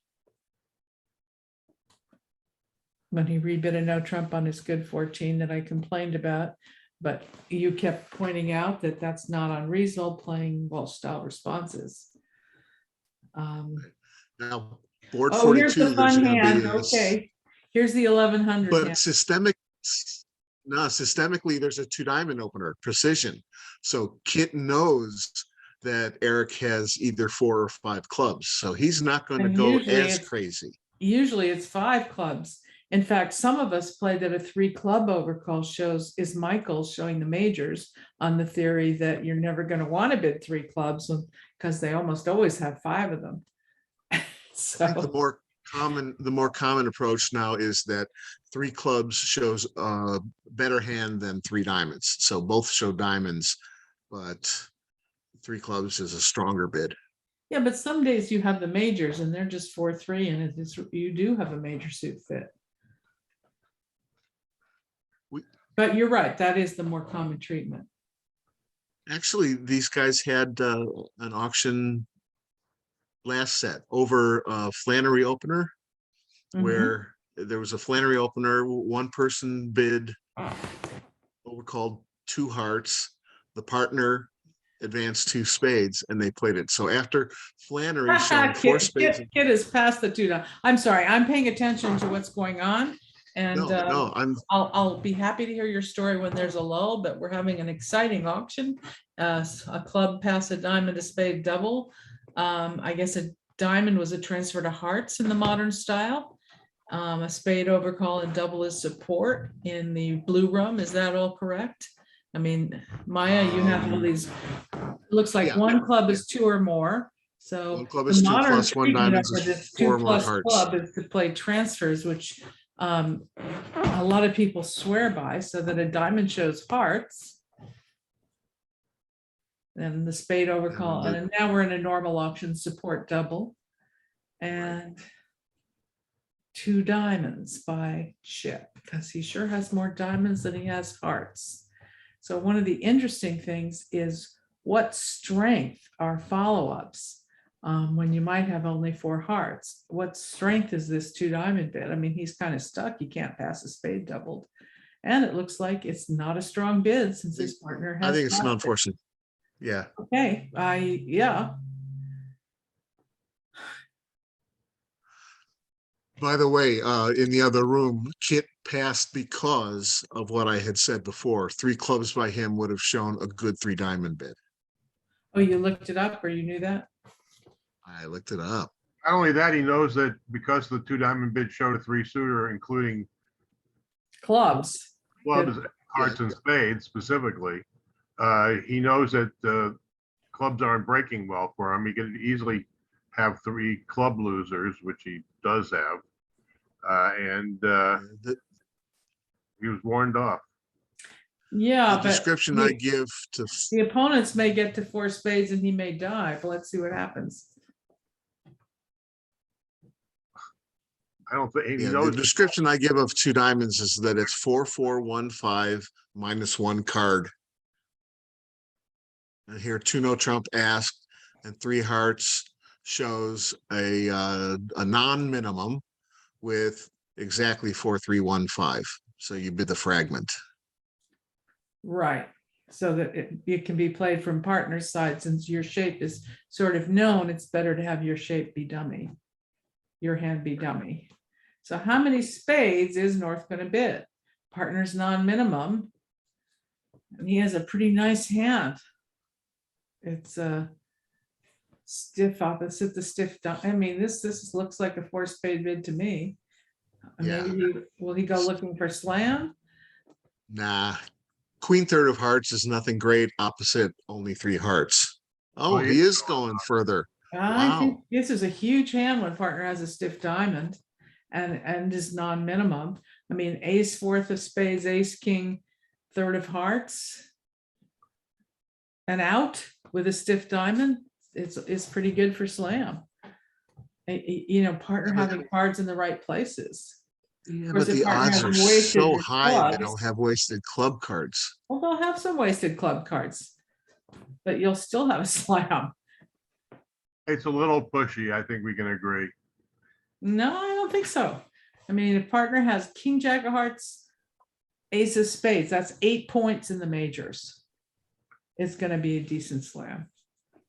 he rebid a no trump on his good 14 that I complained about, but you kept pointing out that that's not unreasonable, playing Walsh style responses. Now, board Oh, here's 42, the there's fun going to hand. be this. Okay, here's the 1100 But hand. systemically, there's a 2-diamond opener, precision. So Kit knows that Eric has either 4 or 5 clubs. So he's not going to And go usually as it's- crazy. Usually it's 5 clubs. In fact, some of us play that a 3 club overcall is Michael showing the majors on the theory that you're never going to want to bid 3 clubs because they almost always have 5 of them. I think the more common approach now is that 3 clubs shows a better hand than 3 diamonds. So both show diamonds, but 3 clubs is a stronger bid. Yeah, but some days you have the majors and they're just 4-3, and you do have a major suit fit. But you're right, that is the more common treatment. Actually, these guys had an auction last set over a Flannery opener, where there was a Flannery opener. One person bid overcalled 2 hearts. The partner advanced 2 spades, and they played it. So after Flannery showed 4 spades, Kit is past the 2 down. I'm sorry, I'm paying attention to what's going on. And I'll be happy to hear your story when there's a lull, but we're having an exciting auction. A club pass, a diamond, a spade double. I guess a diamond was a transfer to hearts in the modern style. a spade overcall and double his support in the blue room. Is that all correct? I mean, Maya, you have all these, it looks like yeah. one club is two or more. So One club the is two modern plus, one treatment diamonds of is this four two more plus hearts. club is to play transfers, which a lot of people swear by, so that a diamond shows hearts. And the spade overcall, And and now we're in a normal option support double. And two diamonds by Chip, because he sure has more diamonds than he has hearts. So one of the interesting things is what strength are follow-ups when you might have only 4 hearts. What strength is this 2 diamond bid? I mean, he's kind of stuck. He can't pass a spade doubled. And it looks like it's not a strong bid since his partner has. I think it's passed it. unfortunate. Yeah. Okay, yeah. By the way, in the other room, Kit passed because of what I had said before. 3 clubs by him would have shown a good 3 diamond bid. Oh, you looked it up or you knew that? I looked it up. Not only that, he knows that because the 2 diamond bid showed a 3 suitor, including Clubs. clubs, hearts and spades specifically. He knows that clubs aren't breaking well for him. He could easily have 3 club losers, which he does have. He was warned off. Yeah, The but description I give to the opponents may get to 4 spades and he may die, but let's see what happens. I don't think he the knows. description I give of 2 diamonds is that it's 4-4-1-5 minus 1 card. And here 2 no trump asked, and 3 hearts shows a non-minimum with exactly 4-3-1-5. So you bid the fragment. Right. So that it can be played from partner's side. Since your shape is sort of known, it's better to have your shape be dummy, your hand be dummy. So how many spades is North going to bid? Partner's non-minimum. And he has a pretty nice hand. It's a stiff opposite the stiff. I mean, this looks like a 4 spade bid to me. Yeah. Maybe will he go looking for slam? Nah. Queen 3rd of hearts is nothing great opposite only 3 hearts. Oh, Well, he is going further. I think Wow. this is a huge hand when partner has a stiff diamond and is non-minimum. I mean, ace 4th of spades, ace king 3rd of hearts, and out with a stiff diamond. It's pretty good for slam. You know, partner having cards in the right places. Yeah, Of course, but if the partner odds has are wasted so his high they clubs- don't have wasted club cards. Well, they'll have some wasted club cards, but you'll still have a slam. It's a little pushy. I think we can agree. No, I don't think so. I mean, if partner has king, jack of hearts, ace of spades, that's 8 points in the majors. It's going to be a decent slam.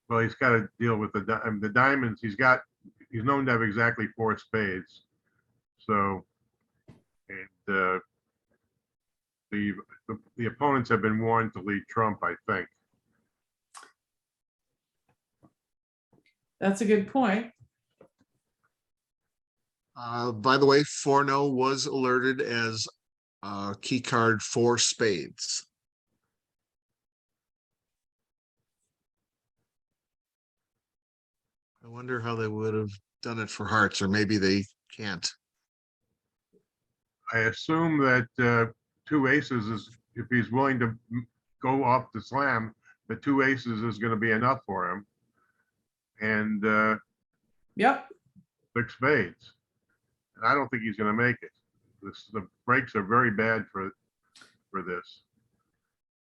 Well, he's got to deal with the diamonds. He's known to have exactly 4 spades. So, and the opponents have been warned to lead trump, I think. That's a good point. By the way, Forno was alerted as key card 4 spades. I wonder how they would have done it for hearts, or maybe they can't. I assume that 2 aces is, if he's willing to go off the slam, the 2 aces is going to be enough for him. And Yep. 6 spades. And I don't think he's going to make it. The breaks are very bad for this.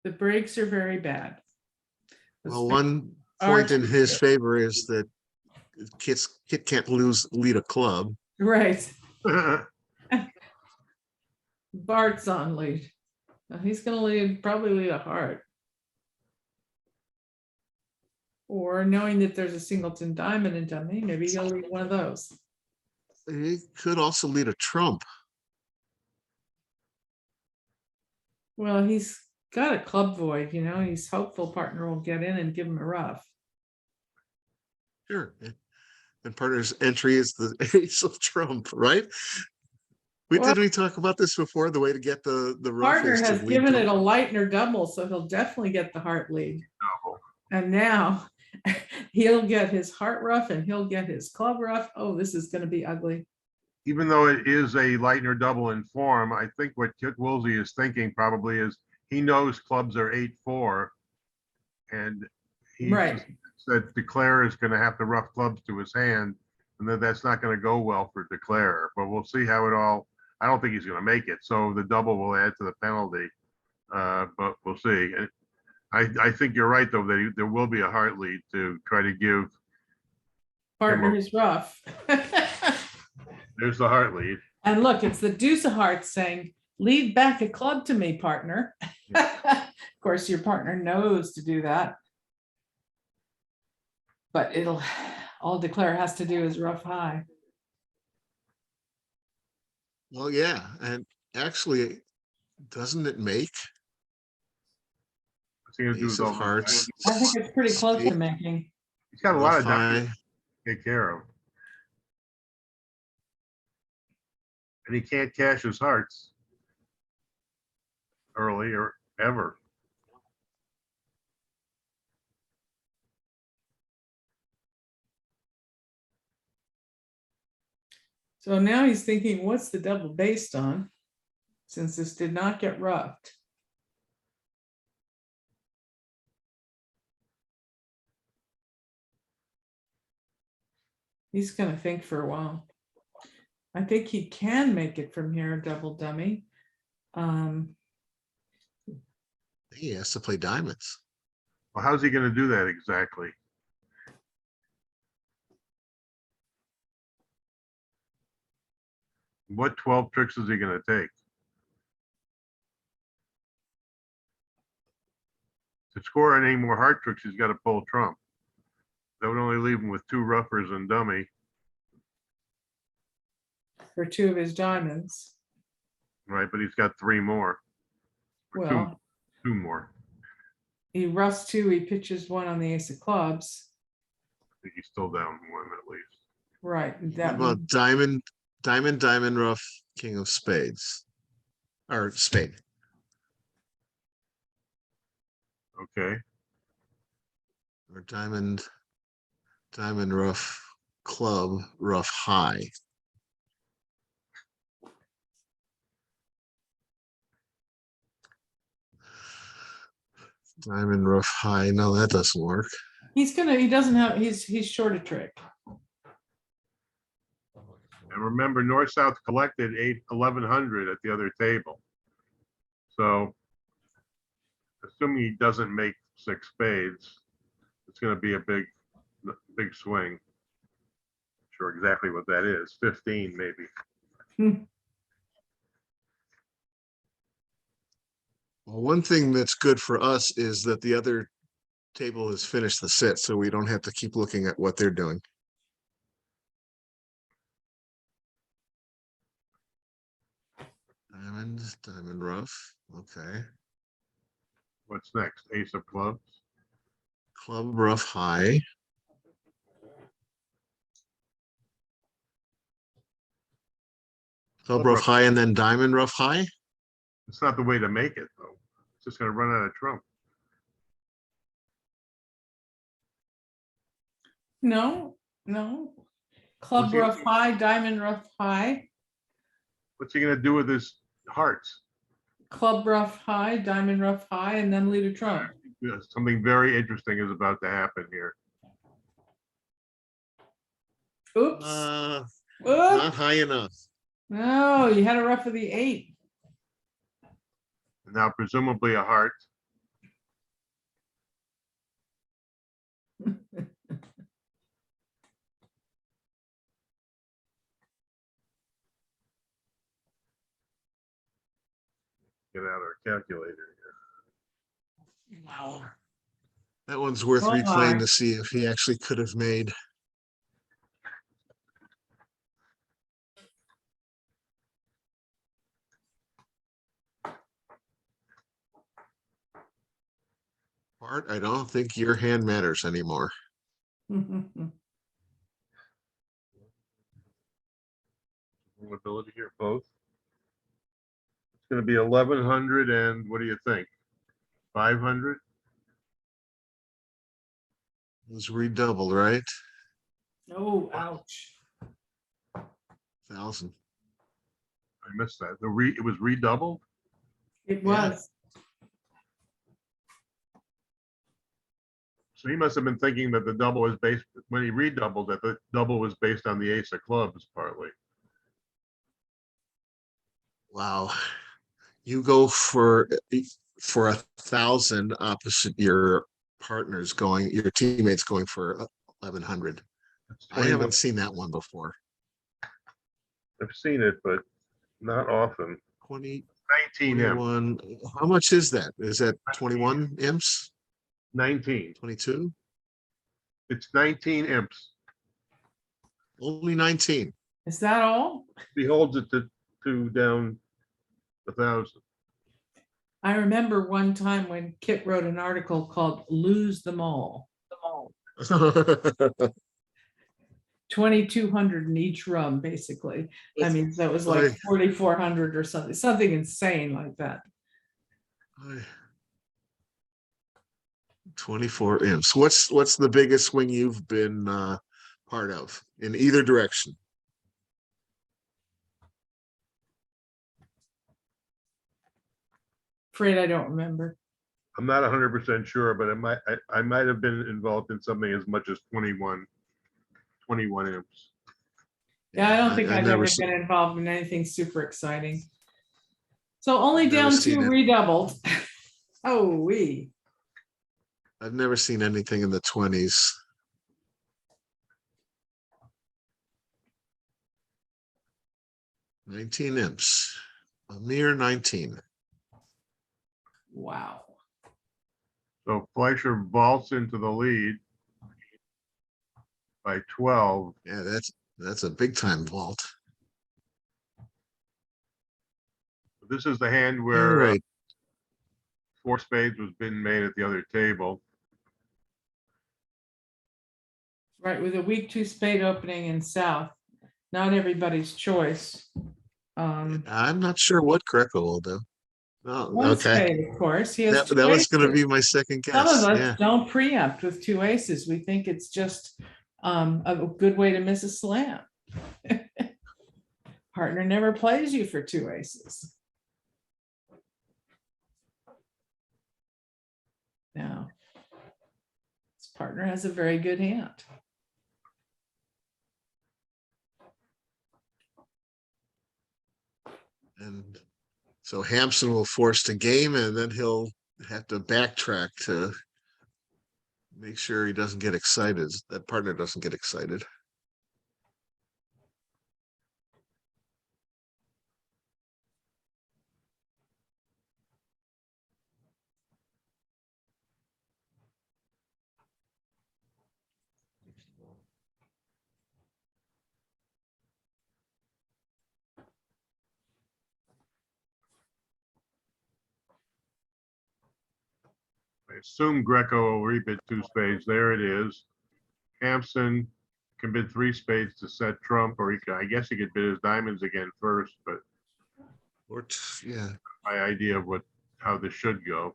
The breaks are very bad. Well, one point in his favor is that Kit can't lead a club. Right. Bart's on lead. He's going to probably lead a heart. Or knowing that there's a singleton diamond in dummy, maybe he'll lead one of those. He could also lead a trump. Well, he's got a club void, you know, he's hopeful partner will get in and give him a rough. Sure. And partner's entry is the ace of trump, right? Well, Did we talk about this before? The way to get the rough partner is to has lead given to- it a Lightner double, so he'll definitely get the heart lead. Double. And now he'll get his heart rough and he'll get his club rough. Oh, this is gonna be ugly. Even though it is a Lightner double in form, I think what Kit Woolsey is thinking probably is he knows clubs are 8-4. And he Right. said Declare is gonna have to rough clubs to his hand, and that's not gonna go well for Declare, but we'll see how it all, I don't think he's gonna make it, so the double will add to the penalty. But we'll see. And I think you're right, though, that there will be a heart lead to try to give, Partner is rough. there's the heart lead. And look, it's the deuce of hearts saying, lead back a club to me, partner. Of course, your partner knows to do that. But all Declare has to do is rough high. Well, yeah, and actually, doesn't it make What's he gonna do ace with of all the- hearts? I think it's pretty close to spade, making. He's got a lot rough of diamonds high? to take care of. And he can't cash his hearts early or ever. So now he's thinking, what's the double based on? Since this did not get roughed. He's gonna think for a while. I think he can make it from here, double dummy. He has to play diamonds. Well, how's he gonna do that exactly? What 12 tricks is he gonna take? To score any more heart tricks, he's gotta pull trump. That would only leave him with 2 roughers and dummy, For 2 of his diamonds. right? But he's got 3 more. Or Well, 2 more. he roughs 2, he pitches 1 on the ace of clubs. I think he's still down 1 at least. Right, What that about one. diamond, rough, king of spades? Or spade. Okay, Or diamond, rough, club, rough, high. Diamond, rough, high. No, that doesn't work. He doesn't have, he's short a trick. and remember, North-South collected 1100 at the other table. So assuming he doesn't make 6 spades, it's gonna be a big swing. Sure exactly what that is, 15 maybe. Well, one thing that's good for us is that the other table has finished the set, so we don't have to keep looking at what they're doing. Diamond rough, okay. What's next? Ace of clubs. Club rough high. Club rough high and then diamond rough high? It's not the way to make it, though. It's just gonna run out of trump. No, no. Club What's he- rough high, diamond rough high, What's he gonna do with his hearts? club rough high, diamond rough high, and then lead a trump. Yeah, something very interesting is about to happen here. Oops. Not Oops. high enough. No, you had a rough of the 8. And now presumably a heart. Get out our calculator here. Wow. That one's worth Oh replaying my. to see if he actually could have made. Bart, I don't think your hand matters anymore. Ability here, both. gonna be 1,100 and what do you think? 500? It was redoubled, right? Oh, ouch. 1,000. I missed that. It was redoubled? It Yeah. was. So he must have been thinking that the double was based, when he redoubled, that the double was based on the ace of clubs partly. Wow. You go for 1,000 opposite your partners going, your teammates going for 1,100. It's I 21. haven't seen that one before. I've seen it, but not often. 20, 19 imps. 21. How much is that? Is that 21 imps? 19. 22? It's 19 imps. Only 19. Is that all? He holds it to down 1,000. I remember one time when Kit wrote an article called Lose Them All. 2,200 in each room, basically. I mean, that was like 4,400 or something insane like that. 24 imps. What's the biggest swing you've been part of in either direction? Afraid I don't remember. I'm not 100% sure, but I might have been involved in something as much as 21 imps. Yeah, I don't think I've I've never ever seen, been involved in anything super exciting. So only Never down seen two it. redoubled. Oh, I've never seen anything in the 20s. $19 imps. A mere 19. wow. So Fleischer vaults into the lead by 12. Yeah, that's a big time vault. This is the hand All where right. 4 spades was being made at the other table. Right, with a weak 2 spade opening in south, not everybody's choice. I'm not sure what Greco will do. Oh, One okay. spade, of course. He has That two was going to aces. be my second Some of guess. us Yeah. don't preempt with 2 aces. We think it's just a good way to miss a slam. Partner never plays you for 2 aces. Now, his partner has a very good hand. And so Hampson will force the game, and then he'll have to backtrack to make sure he doesn't get excited. That partner doesn't get excited. I assume Greco will rebid 2 spades. There it is. Hampson can bid 3 spades to set trump, or I guess he could bid his diamonds again first, but Or yeah. my idea of how this should go.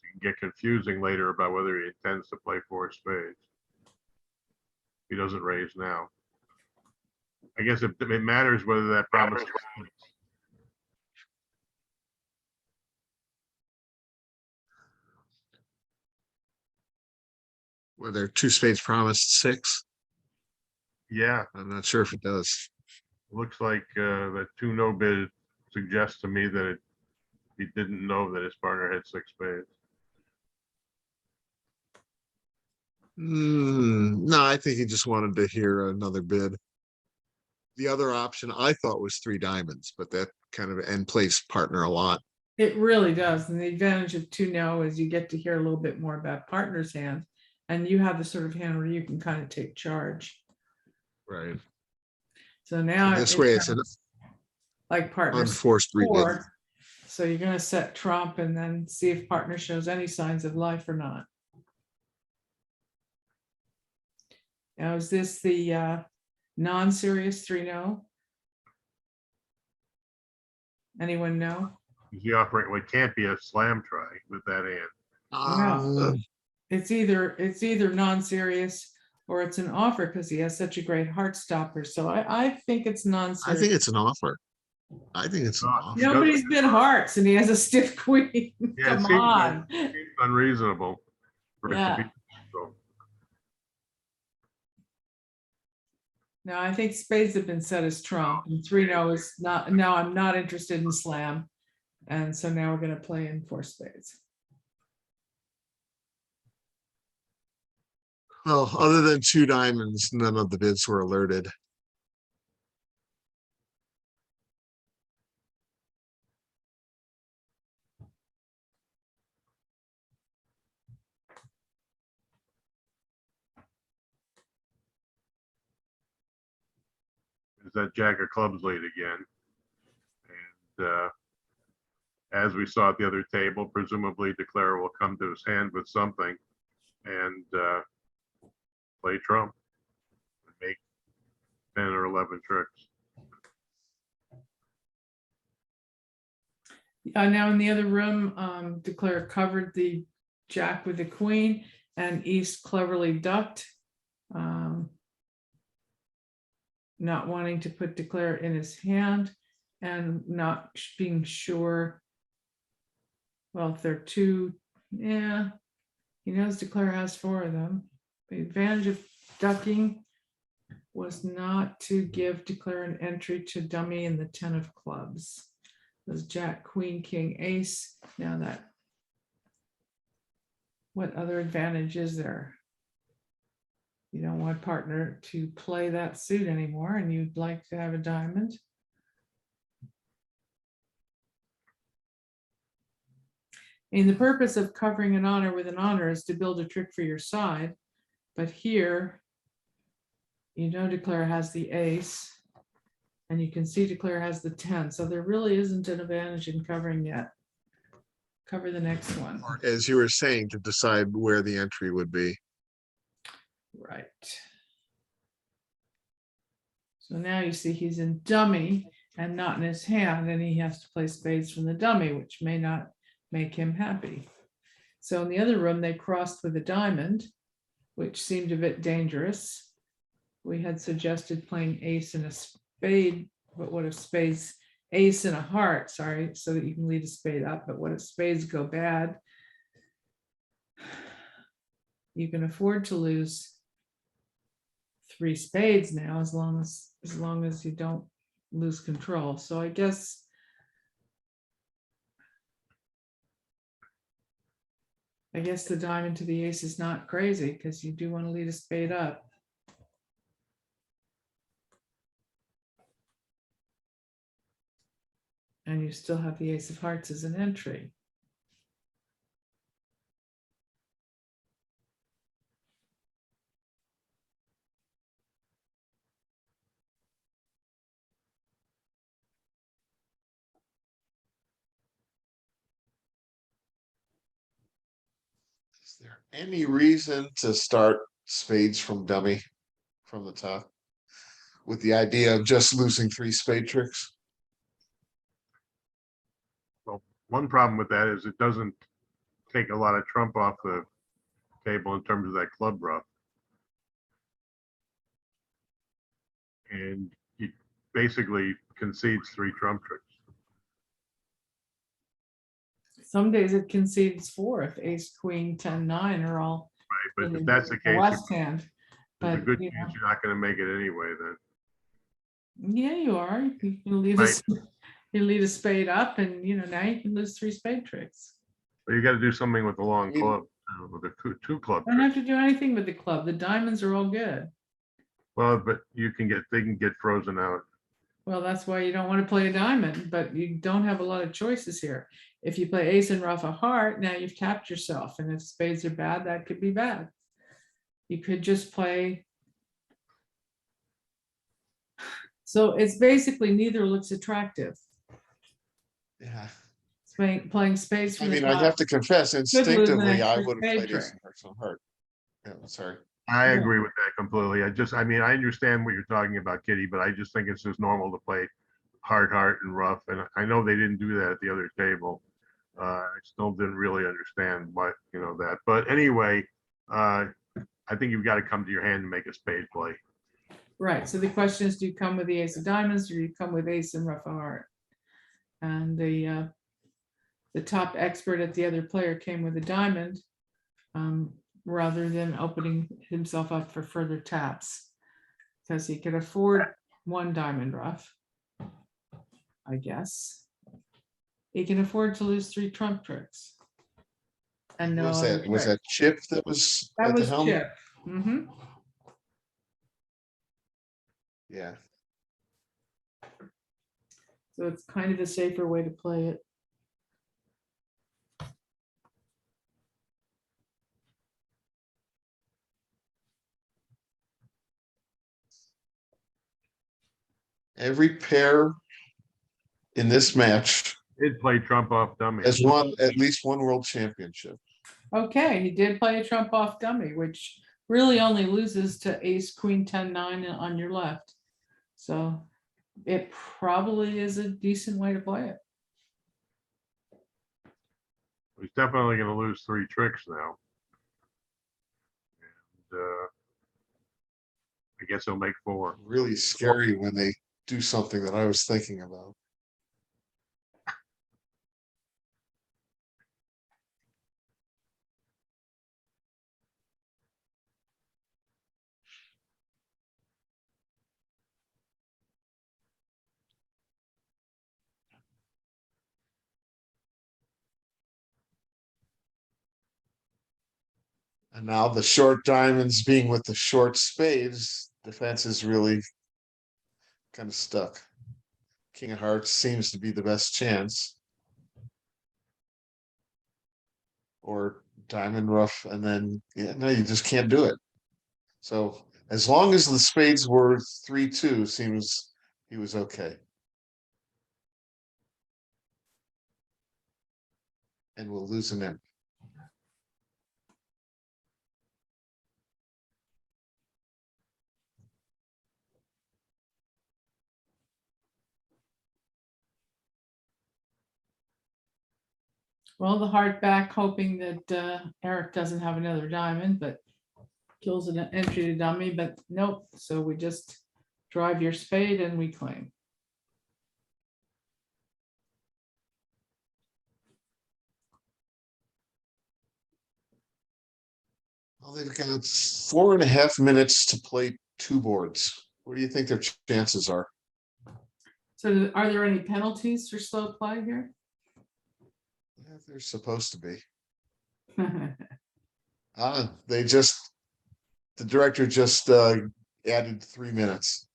It can get confusing later about whether he intends to play 4 spades. He doesn't raise now. I guess it matters whether that promise. Were there 2 spades promised 6? Yeah, I'm not sure if it does. looks like that 2 no bid suggests to me that he didn't know that his partner had 6 spades. No, I think he just wanted to hear another bid. The other option I thought was 3 diamonds, but that kind of end plays partner a lot. It really does. And the advantage of 2 no is you get to hear a little bit more about partner's hand. And you have the sort of hand where you can kind of take charge. Right. So now This way it's an like partner unforced rebid. 4. So you're going to set trump and then see if partner shows any signs of life or not. Now, is this the Non-serious, 3-no. Anyone know? Is he offering, well, it can't be a slam try with that hand. It's either non-serious or it's an offer because he has such a great heart stopper. So I think it's I non-serious. think it's an offer. I think it's an offer. Nobody's been hearts and he has a stiff queen. Yeah, it Come seems on. unreasonable. for it to Yeah. be so. No, I think spades have been set as trump and 3-no is not, no, I'm not interested in slam. And so now we're gonna play in 4 spades. Well, other than 2 diamonds, none of the bids were alerted. Is that Jack of clubs lead again? And as we saw at the other table, presumably Declare will come to his hand with something and play trump and make 10 or 11 tricks. Now in the other room, Declare covered the jack with the queen and East cleverly ducked. Not wanting to put Declare in his hand and not being sure. Well, if they're 2, yeah, he knows Declare has 4 of them. The advantage of ducking was not to give Declare an entry to dummy in the 10 of clubs. There's Jack, Queen, King, Ace. Now that, what other advantage is there? You don't want partner to play that suit anymore and you'd like to have a diamond. And the purpose of covering an honor with an honor is to build a trick for your side. But here, you know, Declare has the ace and you can see Declare has the 10. So there really isn't an advantage in covering yet. Cover the next one. As you were saying, to decide where the entry would be. Right. So now you see he's in dummy and not in his hand, and he has to play spades from the dummy, which may not make him happy. So in the other room, they crossed with a diamond, which seemed a bit dangerous. We had suggested playing ace and a spade, but what if spades, ace and a heart, sorry, so that you can lead a spade up, but what if spades go bad? You can afford to lose 3 spades now, as long as you don't lose control. So I guess the diamond to the ace is not crazy because you do want to lead a spade up. And you still have the ace of hearts as an entry. Is there any reason to start spades from dummy from the top with the idea of just losing 3 spade tricks? Well, one problem with that is it doesn't take a lot of trump off the table in terms of that club ruff. And he basically concedes 3 trump tricks. Some days it concedes 4 if ace, queen, 10, 9 are all Right, in but if that's the case, west hand. there's a But good you chance know, you're not going to make it anyway then. yeah, you are. You can lead Right. you lead a spade up, and you know now you can lose 3 spade tricks. But you got to do something with the long Maybe- club, with a 2 club. You don't trick. have to do anything with the club. The diamonds are all good. Well, but they can get frozen out. Well, that's why you don't want to play a diamond, but you don't have a lot of choices here. If you play ace and ruff a heart, now you've tapped yourself, and if spades are bad, that could be bad. You could just play. So it's basically neither looks attractive. Yeah. Playing spades I from the mean, I top. have to confess, lose the instinctively, next I 3 would have spade played trick. ace and hearts on heart. Yeah, sorry. I Yeah. agree with that completely. I mean, I understand what you're talking about, Kitty, but I just think it's just normal to play hard, and rough. And I know they didn't do that at the other table. I still didn't really understand what, that. But anyway, I think you've got to come to your hand to make a spade play. Right, so the question is, do you come with the ace of diamonds or do you come with ace and rough of heart? And the top expert at the other player came with a diamond, rather than opening himself up for further taps, because he could afford one diamond rough, I guess. He can afford to lose 3 trump tricks. And no Was other that, was tricks. that Chip that was That at the was helm? Chip. Mhm. Yeah. So it's kind of a safer way to play it. Every pair in this match Did play trump off dummy. has won at least one world championship. Okay, he did play a trump off dummy, which really only loses to ace, queen, 10, 9 on your left. So it probably is a decent way to play it. He's definitely going to lose 3 tricks now. And, I guess he'll make 4. Really scary when they do something that I was thinking about. And now the short diamonds being with the short spades, defense is really kind of stuck. King of hearts seems to be the best chance. Or diamond rough, and then, yeah, no, you just can't do it. So as long as the spades were 3-2, seems he was okay. And we'll lose an in. Well, the heart back, hoping that Eric doesn't have another diamond, but kills an entry to dummy, but nope. So we just drive your spade and we claim. Well, they've got 4.5 minutes to play 2 boards. What do you think their chances are? So are there any penalties for slow play here? Yeah, they're supposed to be. Well, The director just added 3 minutes.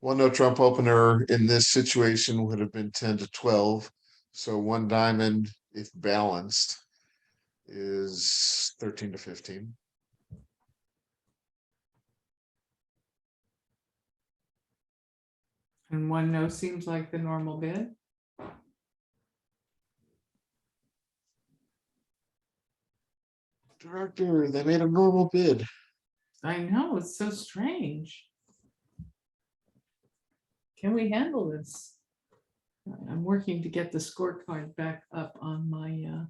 One no trump opener in this situation would have been 10 to 12. So one diamond, if balanced, is 13 to 15. and one no seems like the normal bid. Director, they made a normal bid. I know, it's so strange. Can we handle this? I'm working to get the scorecard back up on my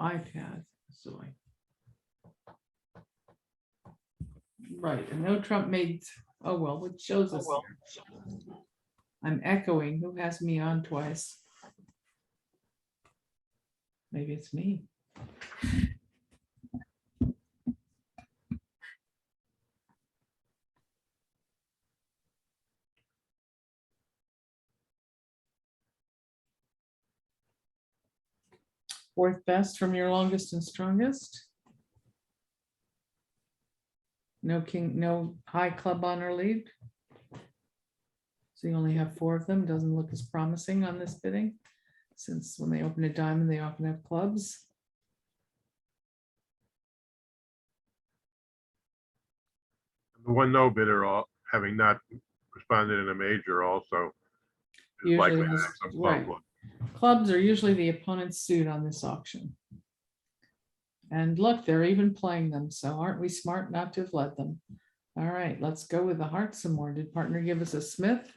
iPad. So right, and no Trump made, oh well, what shows us here? I'm echoing. Who has me on twice? Maybe it's me. Fourth best from your longest and strongest. No king, no high club on our lead. So you only have 4 of them. Doesn't look as promising on this bidding. since when they open a diamond, they often have clubs. The one no bidder, all having not responded in a major, also is Usually likely to has- have some right. club. Clubs are usually the opponent's suit on this auction. And look, they're even playing them, so aren't we smart not to have led them? All right, let's go with the heart some more. Did partner give us a Smith?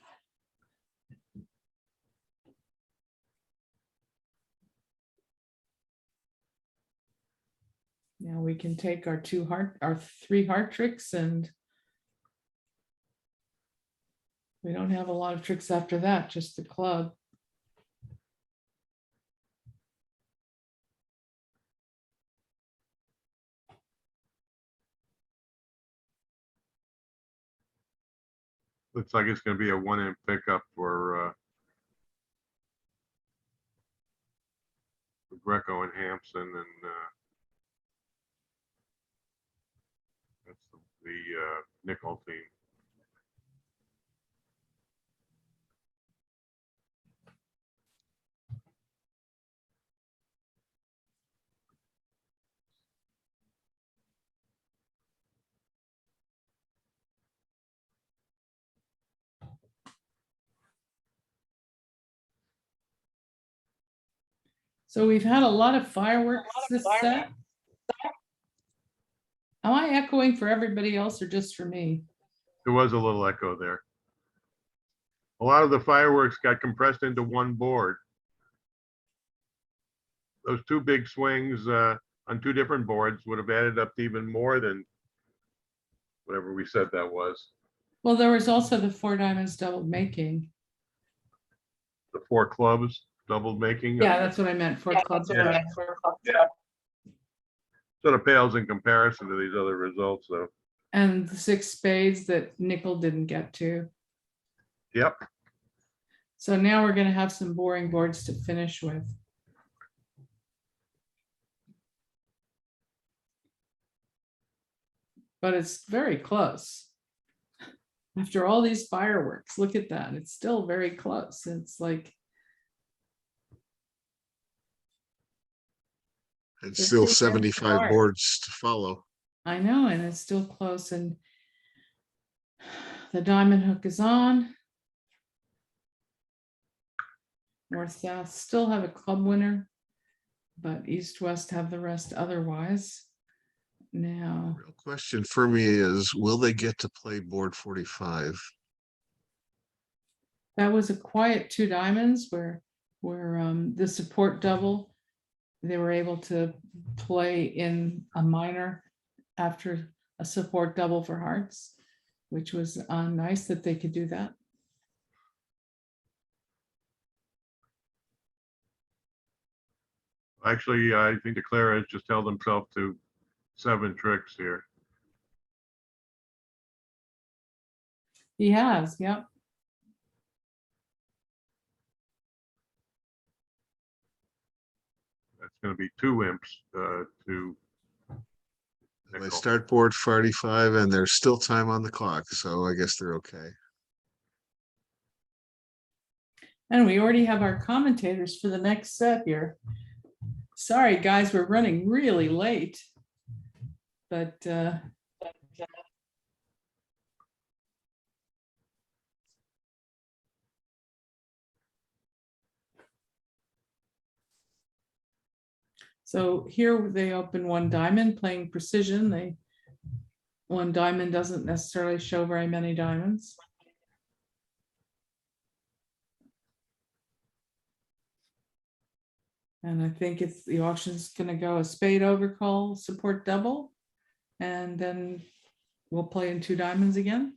Now we can take our three heart tricks, and we don't have a lot of tricks after that, just the club. Looks like it's gonna be a one-in pickup for Greco and Hampson, and that's the nickel team. So we've had a lot of fireworks this set. Am I echoing for everybody else or just for me? There was a little echo there. A lot of the fireworks got compressed into one board. Those two big swings on two different boards would have added up to even more than whatever we said that was. Well, there was also the four diamonds double making. The four clubs double making. Yeah, that's what I meant, four clubs. Yeah. Sort of pales in comparison to these other results, though. And the six spades that nickel didn't get to. Yep. So now we're gonna have some boring boards to finish with. But it's very close. After all these fireworks, look at that. It's still very close. It's like, And They're still pretty 75 hard. boards to follow. I know, and it's still close, and the diamond hook is on. North-south still have a club winner, but east-west have the rest otherwise. Now, Real question for me is, will they get to play board 45? that was a quiet two diamonds where the support double, they were able to play in a minor after a support double for hearts, which was nice that they could do that. Actually, I think DeClara has just held himself to 7 tricks here. He has, yep. That's going to be 2 imps to They nickel. start board 45 and there's still time on the clock, so I guess they're okay. And we already have our commentators for the next set here. Sorry, guys, we're running really late. But so here they open one diamond playing precision. One diamond doesn't necessarily show very many diamonds. And I think it's the auction's gonna go a spade overcall, support double, and then we'll play in two diamonds again.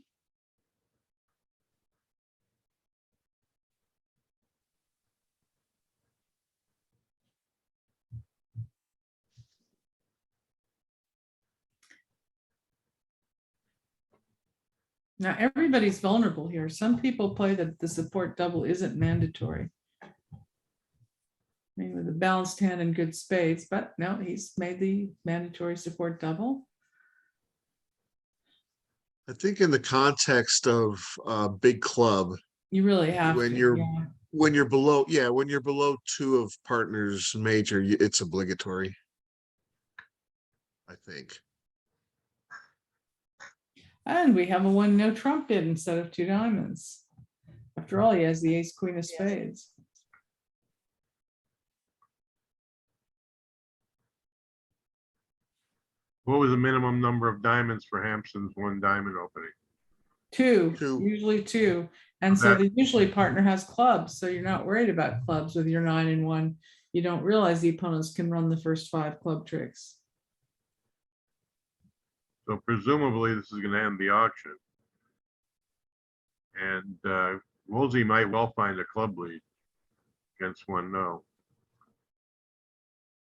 Now, everybody's vulnerable here. Some people play that the support double isn't mandatory. I mean, with a balanced hand and good spades, but no, he's made the mandatory support double. I think in the context of a big club, You really have when to, you're yeah. when you're below, yeah, when you're below two of partners major, it's obligatory. I think. And we have a one no trump bid instead of two diamonds. After all, he has the ace, queen of spades. What was the minimum number of diamonds for Hampson's one diamond opening? Two, Two. usually two. And so Okay. the usually partner has clubs, so you're not worried about clubs with your 9 and 1. You don't realize the opponents can run the first 5 club tricks. So presumably this is gonna end the auction. And Woolsey might well find a club lead against one no.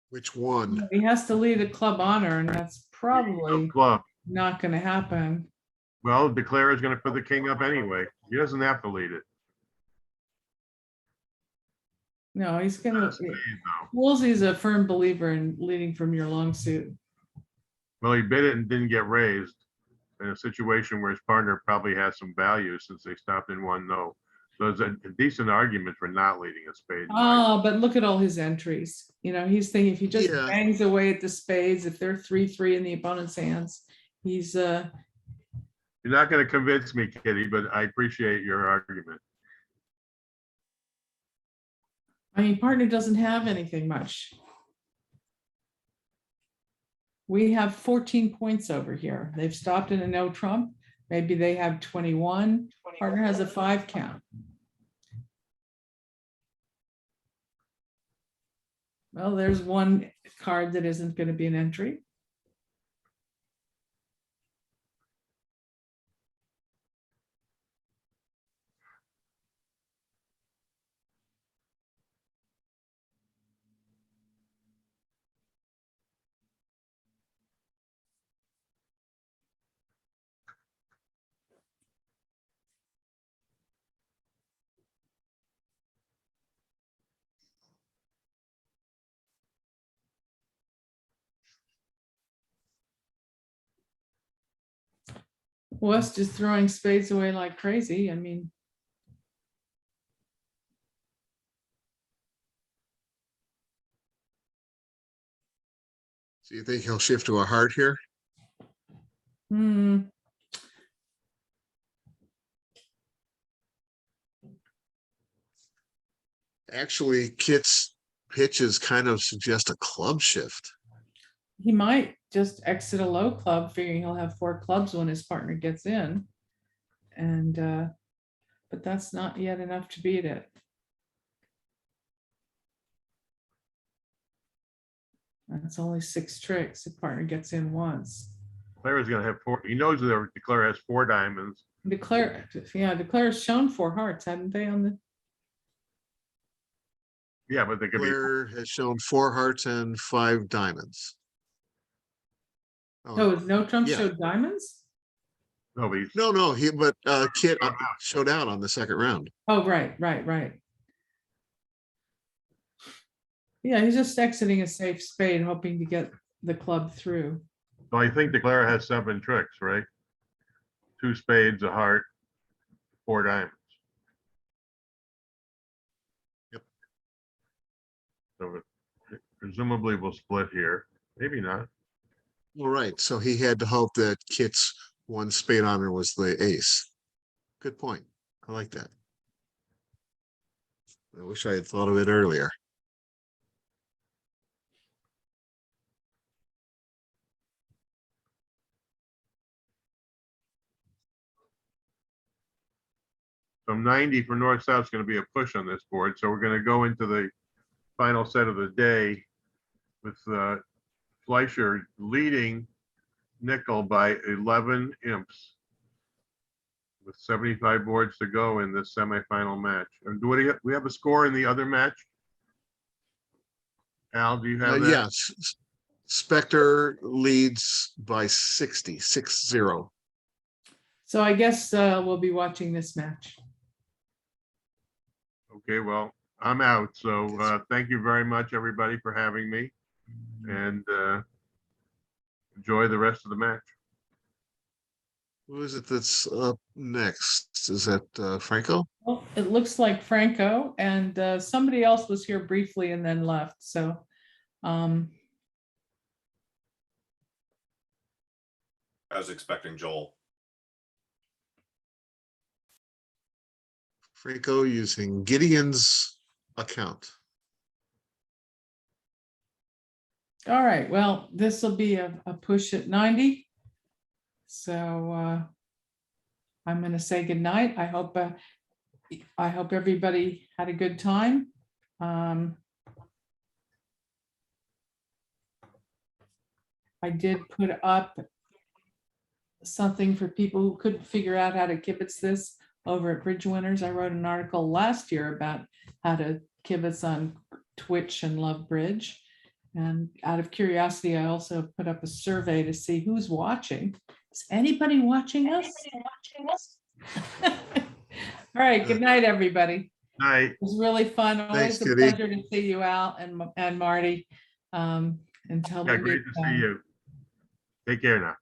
Which one? He has to lead a club honor, and that's probably Club. not going to happen. Well, Declare is gonna put the king up anyway. He doesn't have to lead it. No, he's going to. Spade, though. Woolsey's a firm believer in leading from your long suit. Well, he bid it and didn't get raised in a situation where his partner probably has some value since they stopped in one no. So it's a decent argument for not leading a spade. Oh, but look at all his entries. You know, he's thinking if he just Yeah. bangs away at the spades, if they're 3-3 in the opponent's hands, he's You're not gonna convince me, Kitty, but I appreciate your argument. I mean, partner doesn't have anything much. We have 14 points over here. They've stopped in a no trump. Maybe they have 21. Partner has a 5 count. Well, there's one card that isn't going to be an entry. West is throwing spades away like crazy. I mean, So you think he'll shift to a heart here? hmm. Actually, Kit's pitches kind of suggest a club shift. He might just exit a low club, figuring he'll have 4 clubs when his partner gets in. And, but that's not yet enough to beat it. That's only 6 tricks. The partner gets in once. Declare is gonna have 4. He knows that Declare has 4 diamonds. Declare, yeah, Declare's shown 4 hearts, hadn't they on the? Yeah, but they could be. Blair has shown 4 hearts and 5 diamonds. Oh, is no trump yeah. showed diamonds? No, but he's, No, Kit showed out on the second round. Oh, right. Yeah, he's just exiting a safe spade, hoping to get the club through. so I think Declare has 7 tricks, right? 2 spades, a heart, 4 diamonds. Yep. So presumably we'll split here. Maybe not. All right, so he had to hope that Kit's one spade honor was the ace. Good point. I like that. I wish I had thought of it earlier. So 90 for North-South is going to be a push on this board. So we're going to go into the final set of the day with Fleischer leading nickel by 11 imps with 75 boards to go in this semifinal match. And do we have a score in the other match? Al, do you have that? Yes, Spectre leads by 6-0. So I guess we'll be watching this match. Okay, well, I'm out. So thank you very much, everybody, for having me. And enjoy the rest of the match. Who is it that's up next? Is that Franco? Well, it looks like Franco and somebody else was here briefly and then left, so. um, I was expecting Joel. Franco using Gideon's account. All right, well, this will be a push at 90. So I'm going to say goodnight. I hope everybody had a good time. I did put up something for people who couldn't figure out how to kibitz this over at Bridge Winners. I wrote an article last year about how to kibitz on Twitch and Love Bridge. And out of curiosity, I also put up a survey to see who's watching. Is anybody watching us? All right, good night, everybody. Night. It was really fun. Always Thanks, a Judy. pleasure to see you, Al and Marty. Until Yeah, we great meet to see again. you. Take care now.